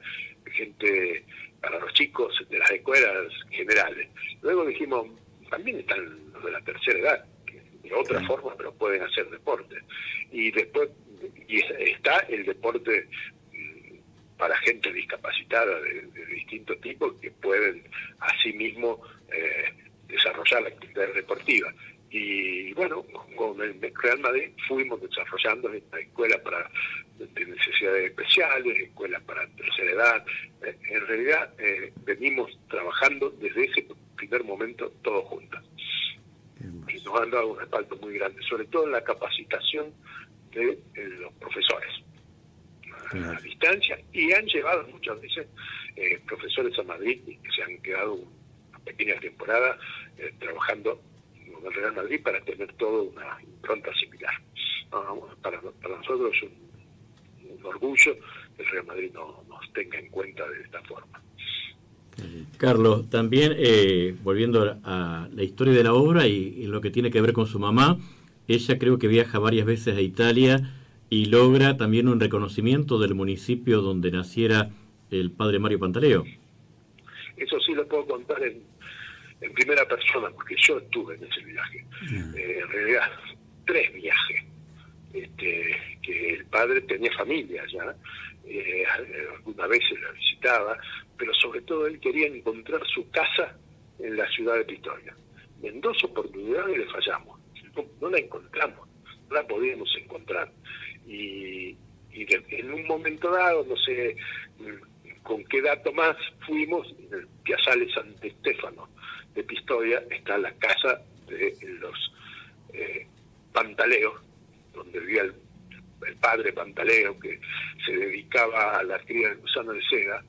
los chicos de las escuelas generales. Luego dijimos, también están los de la tercera edad, que de otra forma, pero pueden hacer deporte. Y después está el deporte para gente discapacitada de distintos tipos que pueden asimismo desarrollar la actividad deportiva. Y bueno, con el Real Madrid fuimos desarrollando esta escuela de necesidades especiales, escuelas para tercera edad. En realidad venimos trabajando desde ese primer momento todos juntos. Y nos han dado un respaldo muy grande, sobre todo en la capacitación de los profesores a distancia, y han llevado muchas veces profesores a Madrid y que se han quedado una pequeña temporada trabajando con el Real Madrid para tener toda una impronta similar. Para nosotros es un orgullo que el Real Madrid nos tenga en cuenta de esta forma. Carlos, también volviendo a la historia de la obra y lo que tiene que ver con su mamá, ella creo que viaja varias veces a Italia y logra también un reconocimiento del municipio donde naciera el padre Mario Pantaleo. Eso sí lo puedo contar en primera persona, porque yo estuve en ese viaje. En realidad, 3 viajes. Que el padre tenía familia ya, algunas veces la visitaba, pero sobre todo él quería encontrar su casa en la ciudad de Pistoia. En 2 oportunidades le fallamos, no la encontramos, no la podíamos encontrar. Y en un momento dado, no sé con qué dato más, fuimos en el Piazzale San Stefano de Pistoia, está la casa de los Pantaleo, donde vivía el padre Pantaleo, que se dedicaba a la cría de gusano de seda,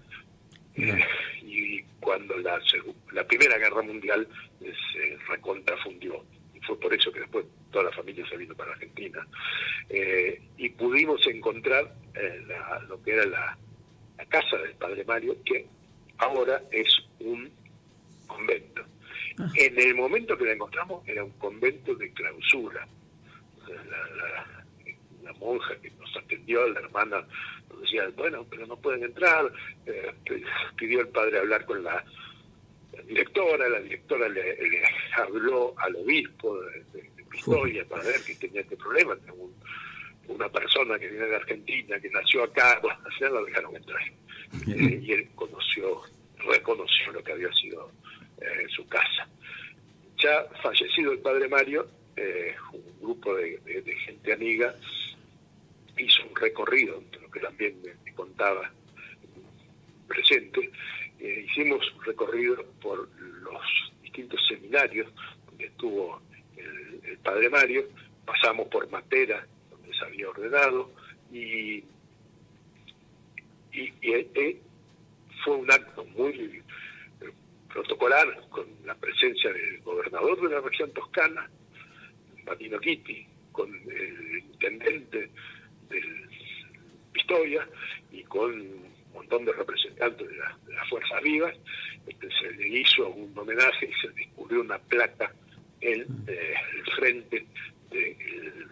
y cuando la Primera Guerra Mundial se recontrafundió, y fue por eso que después toda la familia se vino para Argentina, y pudimos encontrar lo que era la casa del padre Mario, que ahora es un convento. En el momento que la encontramos era un convento de clausura. La monja que nos atendió, la hermana, nos decía, bueno, pero no pueden entrar. Pidió el padre hablar con la directora le habló al obispo de Pistoia para ver que tenía este problema. Una persona que viene de Argentina, que nació acá, bueno, al final lo dejaron entrar. Y él reconoció lo que había sido su casa. Ya fallecido el padre Mario, un grupo de gente amiga hizo un recorrido, lo que también me contaba presente. Hicimos un recorrido por los distintos seminarios donde estuvo el padre Mario, pasamos por Matera, donde se había ordenado, y fue un acto muy protocolar, con la presencia del gobernador de la región toscana, Martino Chitti, con el intendente del Pistoia y con un montón de representantes de las Fuerzas Vivas. Se le hizo un homenaje y se descubrió una placa en el frente del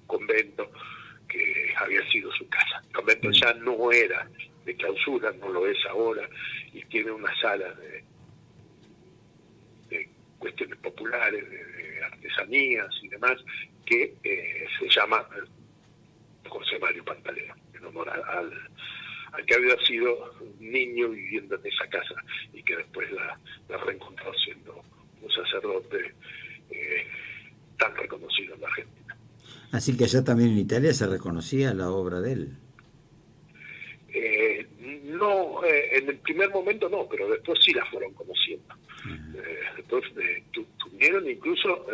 convento que había sido su casa. El convento ya no era de clausura, no lo es ahora, y tiene una sala de cuestiones populares, de artesanías y demás, que se llama José Mario Pantaleo, en honor al que había sido un niño viviendo en esa casa y que después la reencontró siendo un sacerdote tan reconocido en la Argentina. Así que allá también en Italia se reconocía la obra de él. No, en el primer momento no, pero después sí la fueron conociendo. Después tuvieron incluso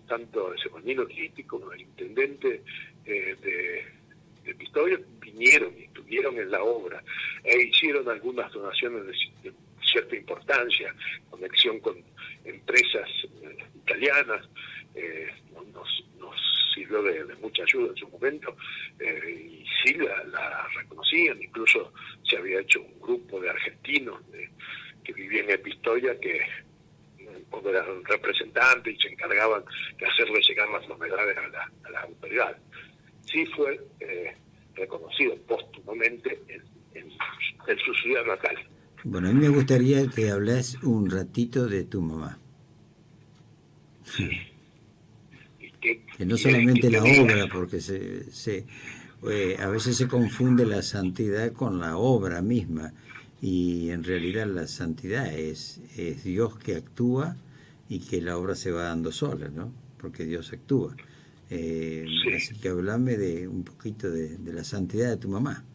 tanto ese Martino Chitti como el intendente de Pistoia vinieron y estuvieron en la obra e hicieron algunas donaciones de cierta importancia, conexión con empresas italianas. Nos sirvió de mucha ayuda en su momento, y sí la reconocían. Incluso se había hecho un grupo de argentinos que vivían en Pistoia que eran representantes y se encargaban de hacerle llegar las novedades a la autoridad. Sí fue reconocido póstumamente en su ciudad natal. Bueno, a mí me gustaría que hablas un ratito de tu mamá. Que no solamente la obra, porque a veces se confunde la santidad con la obra misma, y en realidad la santidad es Dios que actúa y que la obra se va dando sola, ¿no? Porque Dios actúa. Así que hablame un poquito de la santidad de tu mamá.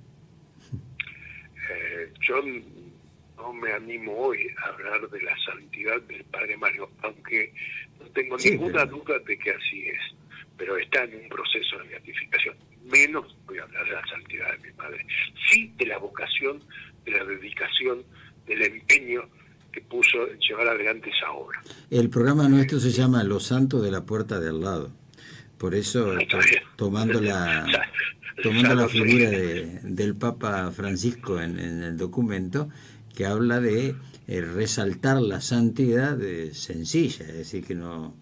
Yo no me animo hoy a hablar de la santidad del padre Mario, aunque no tengo ninguna duda de que así es, pero está en un proceso de beatificación. Menos voy a hablar de la santidad de mi madre. Sí de la vocación, de la dedicación, del empeño que puso en llevar adelante esa obra. El programa nuestro se llama Los Santos de la Puerta de al lado. Por eso, tomando la figura del Papa Francisco en el documento, que habla de resaltar la santidad sencilla, es decir, que no...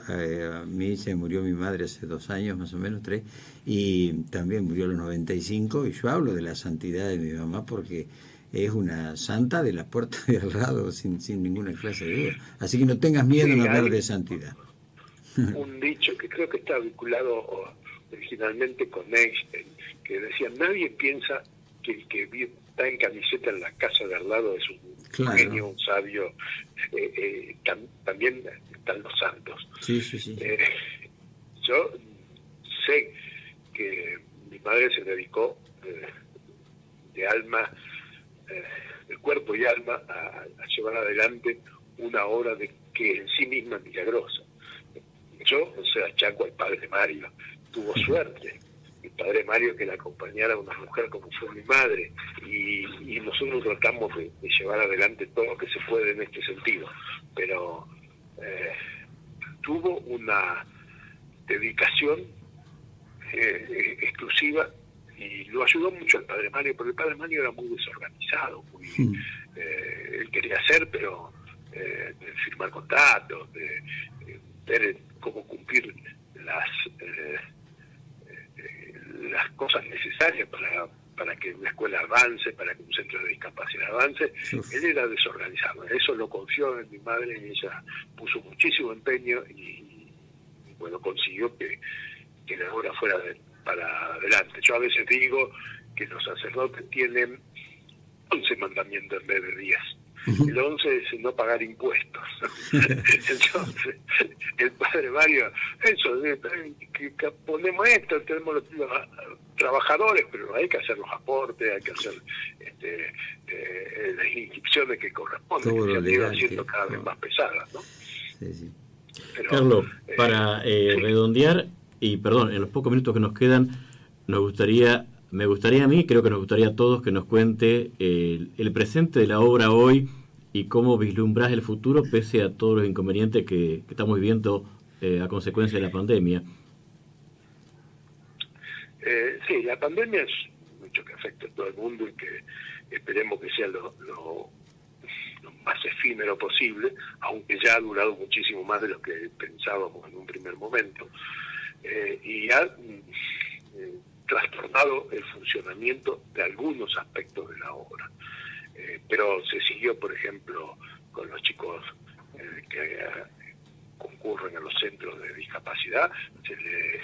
a mí se murió mi madre hace 2 años, más o menos, 3, y también murió a los 95, y yo hablo de la santidad de mi mamá porque es una santa de la puerta de al lado, sin ninguna clase de duda. Así que no tengas miedo en hablar de santidad. Un dicho que creo que está vinculado originalmente con Einstein, que decía, nadie piensa que el que está en camiseta en la casa de al lado es un genio, un sabio. También están los santos. Sí. Yo sé que mi madre se dedicó de alma, de cuerpo y alma, a llevar adelante una obra que en sí misma es milagrosa. Yo se la achaco al padre Mario. Tuvo suerte el padre Mario que le acompañara a una mujer como fue mi madre, y nosotros tratamos de llevar adelante todo lo que se puede en este sentido, pero tuvo una dedicación exclusiva y lo ayudó mucho el padre Mario, porque el padre Mario era muy desorganizado, él quería hacer, pero de firmar contratos, de ver cómo cumplir las cosas necesarias para que una escuela avance, para que un centro de discapacidad avance. Él era desorganizado, eso lo confió en mi madre y ella puso muchísimo empeño y bueno, consiguió que la obra fuera para adelante. Yo a veces digo que los sacerdotes tienen 11 mandamientos en vez de 10. El 11 es no pagar impuestos. Entonces, el padre Mario, eso, que ponemos esto, tenemos los trabajadores, pero hay que hacer los aportes, hay que hacer las inscripciones que corresponden, todo que se han ido haciendo cada vez más pesadas, ¿no? Sí, sí. Pero, Carlos, para redondear, y perdón, en los pocos minutos que nos quedan, me gustaría a mí, creo que nos gustaría a todos que nos cuente el presente de la obra hoy y cómo vislumbrás el futuro pese a todos los inconvenientes que estamos viviendo a consecuencia de la pandemia. Sí, la pandemia es un hecho que afecta a todo el mundo y que esperemos que sea lo más efímero posible, aunque ya ha durado muchísimo más de lo que pensábamos en un primer momento. Y ha trastornado el funcionamiento de algunos aspectos de la obra. Pero se siguió, por ejemplo, con los chicos que concurren a los centros de discapacidad, se les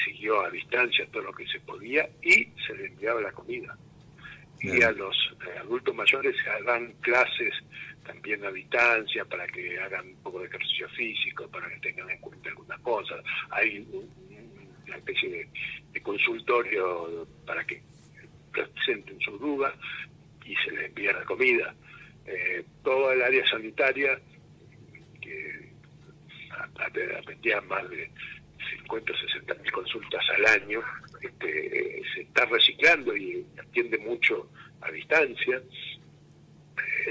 siguió a distancia todo lo que se podía y se les enviaba la comida. Y a los adultos mayores se dan clases también a distancia para que hagan un poco de ejercicio físico, para que tengan en cuenta algunas cosas. Hay una especie de consultorio para que presenten sus dudas y se les envía la comida. Toda el área sanitaria, que atendía más de 50 o 60 mil consultas al año, se está reciclando y atiende mucho a distancia.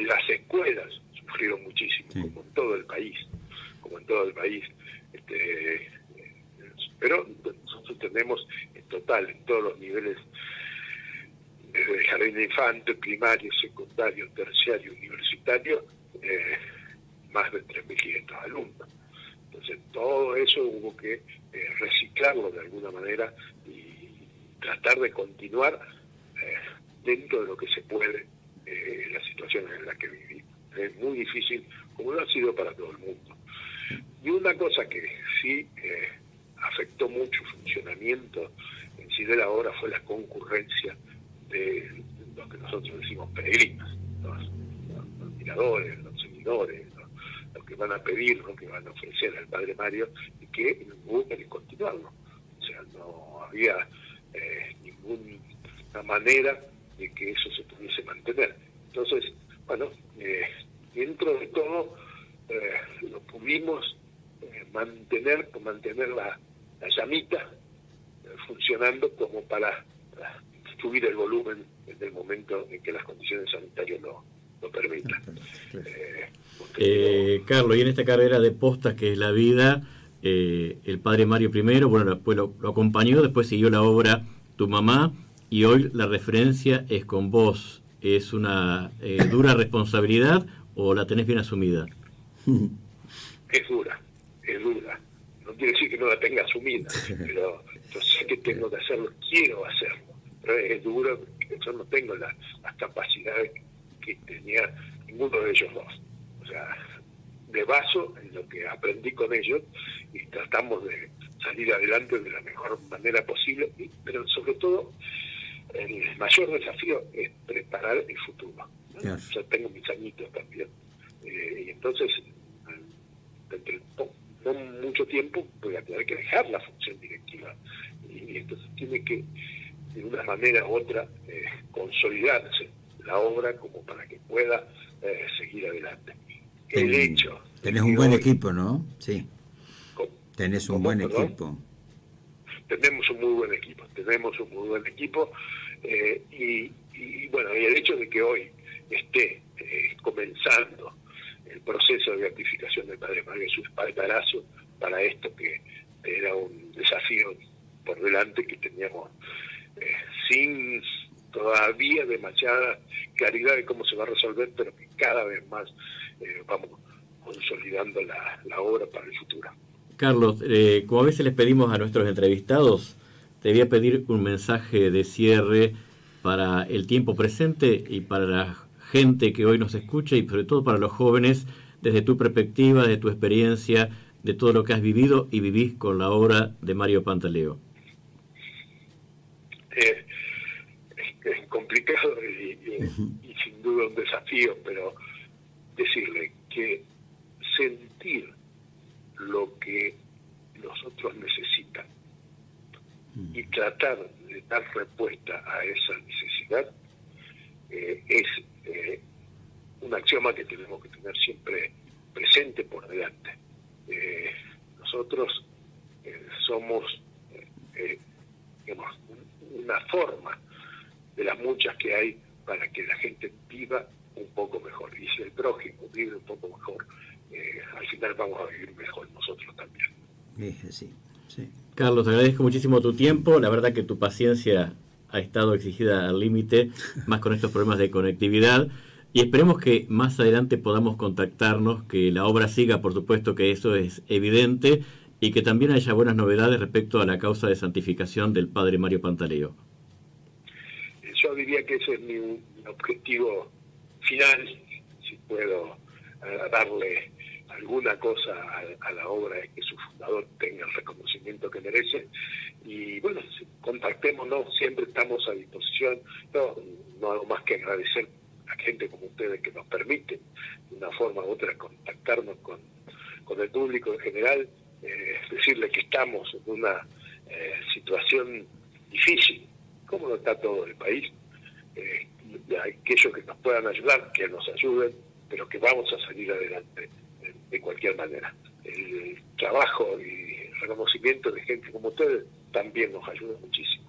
Las escuelas sufrieron muchísimo, como en todo el país, pero nosotros tenemos en total, en todos los niveles, desde el jardín de infantes, primario, secundario, terciario, universitario, más de 3.500 alumnos. Entonces todo eso hubo que reciclarlo de alguna manera y tratar de continuar dentro de lo que se puede la situación en la que vivimos. Es muy difícil, como lo ha sido para todo el mundo. Y una cosa que sí afectó mucho el funcionamiento en sí de la obra fue la concurrencia de lo que nosotros decimos peregrinos, los miradores, los seguidores, los que van a pedir, los que van a ofrecer al Padre Mario, y que hubo que continuarlo. O sea, no había ninguna manera de que eso se pudiese mantener. Entonces, bueno, dentro de todo lo pudimos mantener la llamita funcionando como para subir el volumen en el momento en que las condiciones sanitarias lo permitan. Carlos, y en esta carrera de postas que es la vida, el Padre Mario primero, bueno, después lo acompañó, después siguió la obra tu mamá, y hoy la referencia es con vos. ¿Es una dura responsabilidad o la tenés bien asumida? Es dura. No quiere decir que no la tenga asumida, pero yo sé que tengo que hacerlo, quiero hacerlo. Pero es duro porque yo no tengo las capacidades que tenía ninguno de ellos dos. O sea, me baso en lo que aprendí con ellos y tratamos de salir adelante de la mejor manera posible, pero sobre todo el mayor desafío es preparar el futuro, ¿no? Yes. Yo tengo mis añitos también, y entonces dentro de no mucho tiempo voy a tener que dejar la función directiva, y entonces tiene que de una manera u otra consolidarse la obra como para que pueda seguir adelante. Tenés un buen equipo, ¿no? Sí. Tenés un buen equipo. Tenemos un muy buen equipo, y bueno, y el hecho de que hoy esté comenzando el proceso de beatificación del Padre Mario es un espaldarazo para esto que era un desafío por delante que teníamos sin todavía demasiada claridad de cómo se va a resolver, pero que cada vez más vamos consolidando la obra para el futuro. Carlos, como a veces les pedimos a nuestros entrevistados, te voy a pedir un mensaje de cierre para el tiempo presente y para la gente que hoy nos escucha y sobre todo para los jóvenes, desde tu perspectiva, de tu experiencia, de todo lo que has vivido y vivís con la obra de Mario Pantaleó. Es complicado y sin duda un desafío, pero decirle que sentir lo que los otros necesitan y tratar de dar respuesta a esa necesidad es un axioma que tenemos que tener siempre presente por delante. Nosotros somos digamos, una forma de las muchas que hay para que la gente viva un poco mejor, y si el prójimo vive un poco mejor, al final vamos a vivir mejor nosotros también. Sí, sí. Carlos, te agradezco muchísimo tu tiempo, la verdad que tu paciencia ha estado exigida al límite, más con estos problemas de conectividad, y esperemos que más adelante podamos contactarnos, que la obra siga, por supuesto que eso es evidente, y que también haya buenas novedades respecto a la causa de santificación del padre Mario Pantaleó. Yo diría que ese es mi objetivo final, si puedo darle alguna cosa a la obra, es que su fundador tenga el reconocimiento que merece. Y bueno, contactémonos, siempre estamos a disposición. No hago más que agradecer a gente como ustedes que nos permiten de una forma u otra contactarnos con el público en general, decirle que estamos en una situación difícil, como no está todo el país. Aquellos que nos puedan ayudar, que nos ayuden, pero que vamos a salir adelante de cualquier manera. El trabajo y el reconocimiento de gente como ustedes también nos ayuda muchísimo.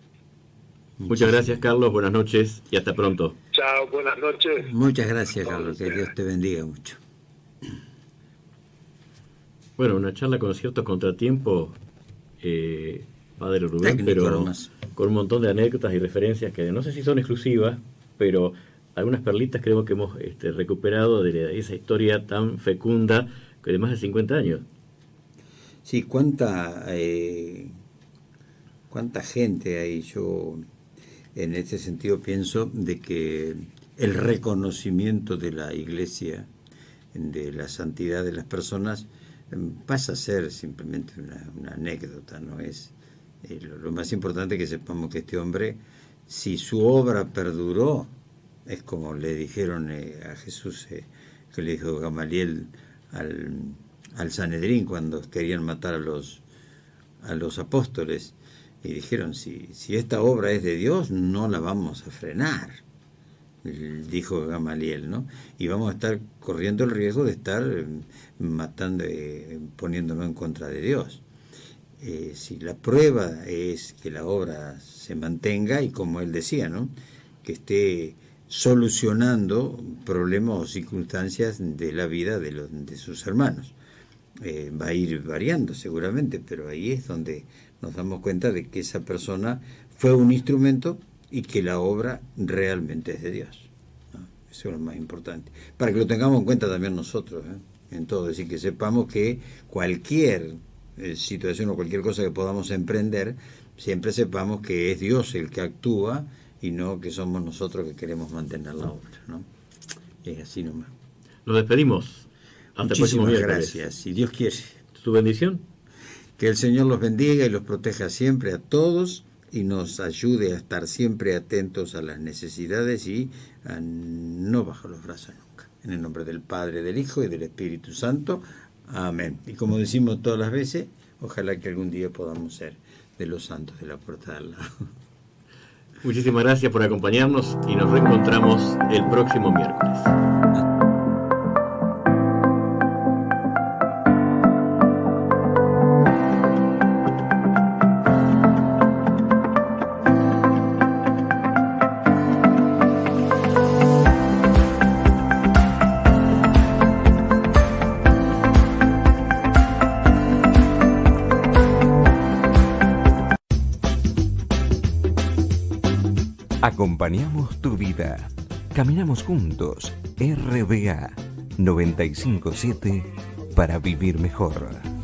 Muchas gracias, Carlos, buenas noches y hasta pronto. Chao, buenas noches. Muchas gracias, Carlos, que Dios te bendiga mucho. Bueno, una charla con ciertos contratiempos, padre Rubén, Técnico, pero nomás, con un montón de anécdotas y referencias que no sé si son exclusivas, pero algunas perlitas creo que hemos recuperado de esa historia tan fecunda que de más de 50 años. Sí, cuánta gente hay. Yo en este sentido pienso de que el reconocimiento de la Iglesia, de la santidad de las personas, pasa a ser simplemente una anécdota, no es lo más importante que sepamos que este hombre, si su obra perduró, es como le dijeron a Jesús, que le dijo Gamaliel al Sanedrín cuando querían matar a los apóstoles, y dijeron, si esta obra es de Dios, no la vamos a frenar, dijo Gamaliel, ¿no? Y vamos a estar corriendo el riesgo de estar matando, poniéndonos en contra de Dios. Si la prueba es que la obra se mantenga y, como él decía, ¿no?, que esté solucionando problemas o circunstancias de la vida de sus hermanos. Va a ir variando seguramente, pero ahí es donde nos damos cuenta de que esa persona fue un instrumento y que la obra realmente es de Dios, ¿no? Eso es lo más importante, para que lo tengamos en cuenta también nosotros, en todo, es decir, que sepamos que cualquier situación o cualquier cosa que podamos emprender, siempre sepamos que es Dios el que actúa y no que somos nosotros que queremos mantener la obra, ¿no? Es así nomás. Nos despedimos. Hasta el próximo miércoles. Gracias, si Dios quiere. ¿Tu bendición? Que el Señor los bendiga y los proteja siempre a todos y nos ayude a estar siempre atentos a las necesidades y a no bajar los brazos nunca. En el nombre del Padre, del Hijo y del Espíritu Santo. Amén. Y como decimos todas las veces, ojalá que algún día podamos ser de los santos de la puerta de al lado. Muchísimas gracias por acompañarnos y nos reencontramos el próximo miércoles. Acompañamos tu vida. Caminamos juntos. RBA 957 para vivir mejor.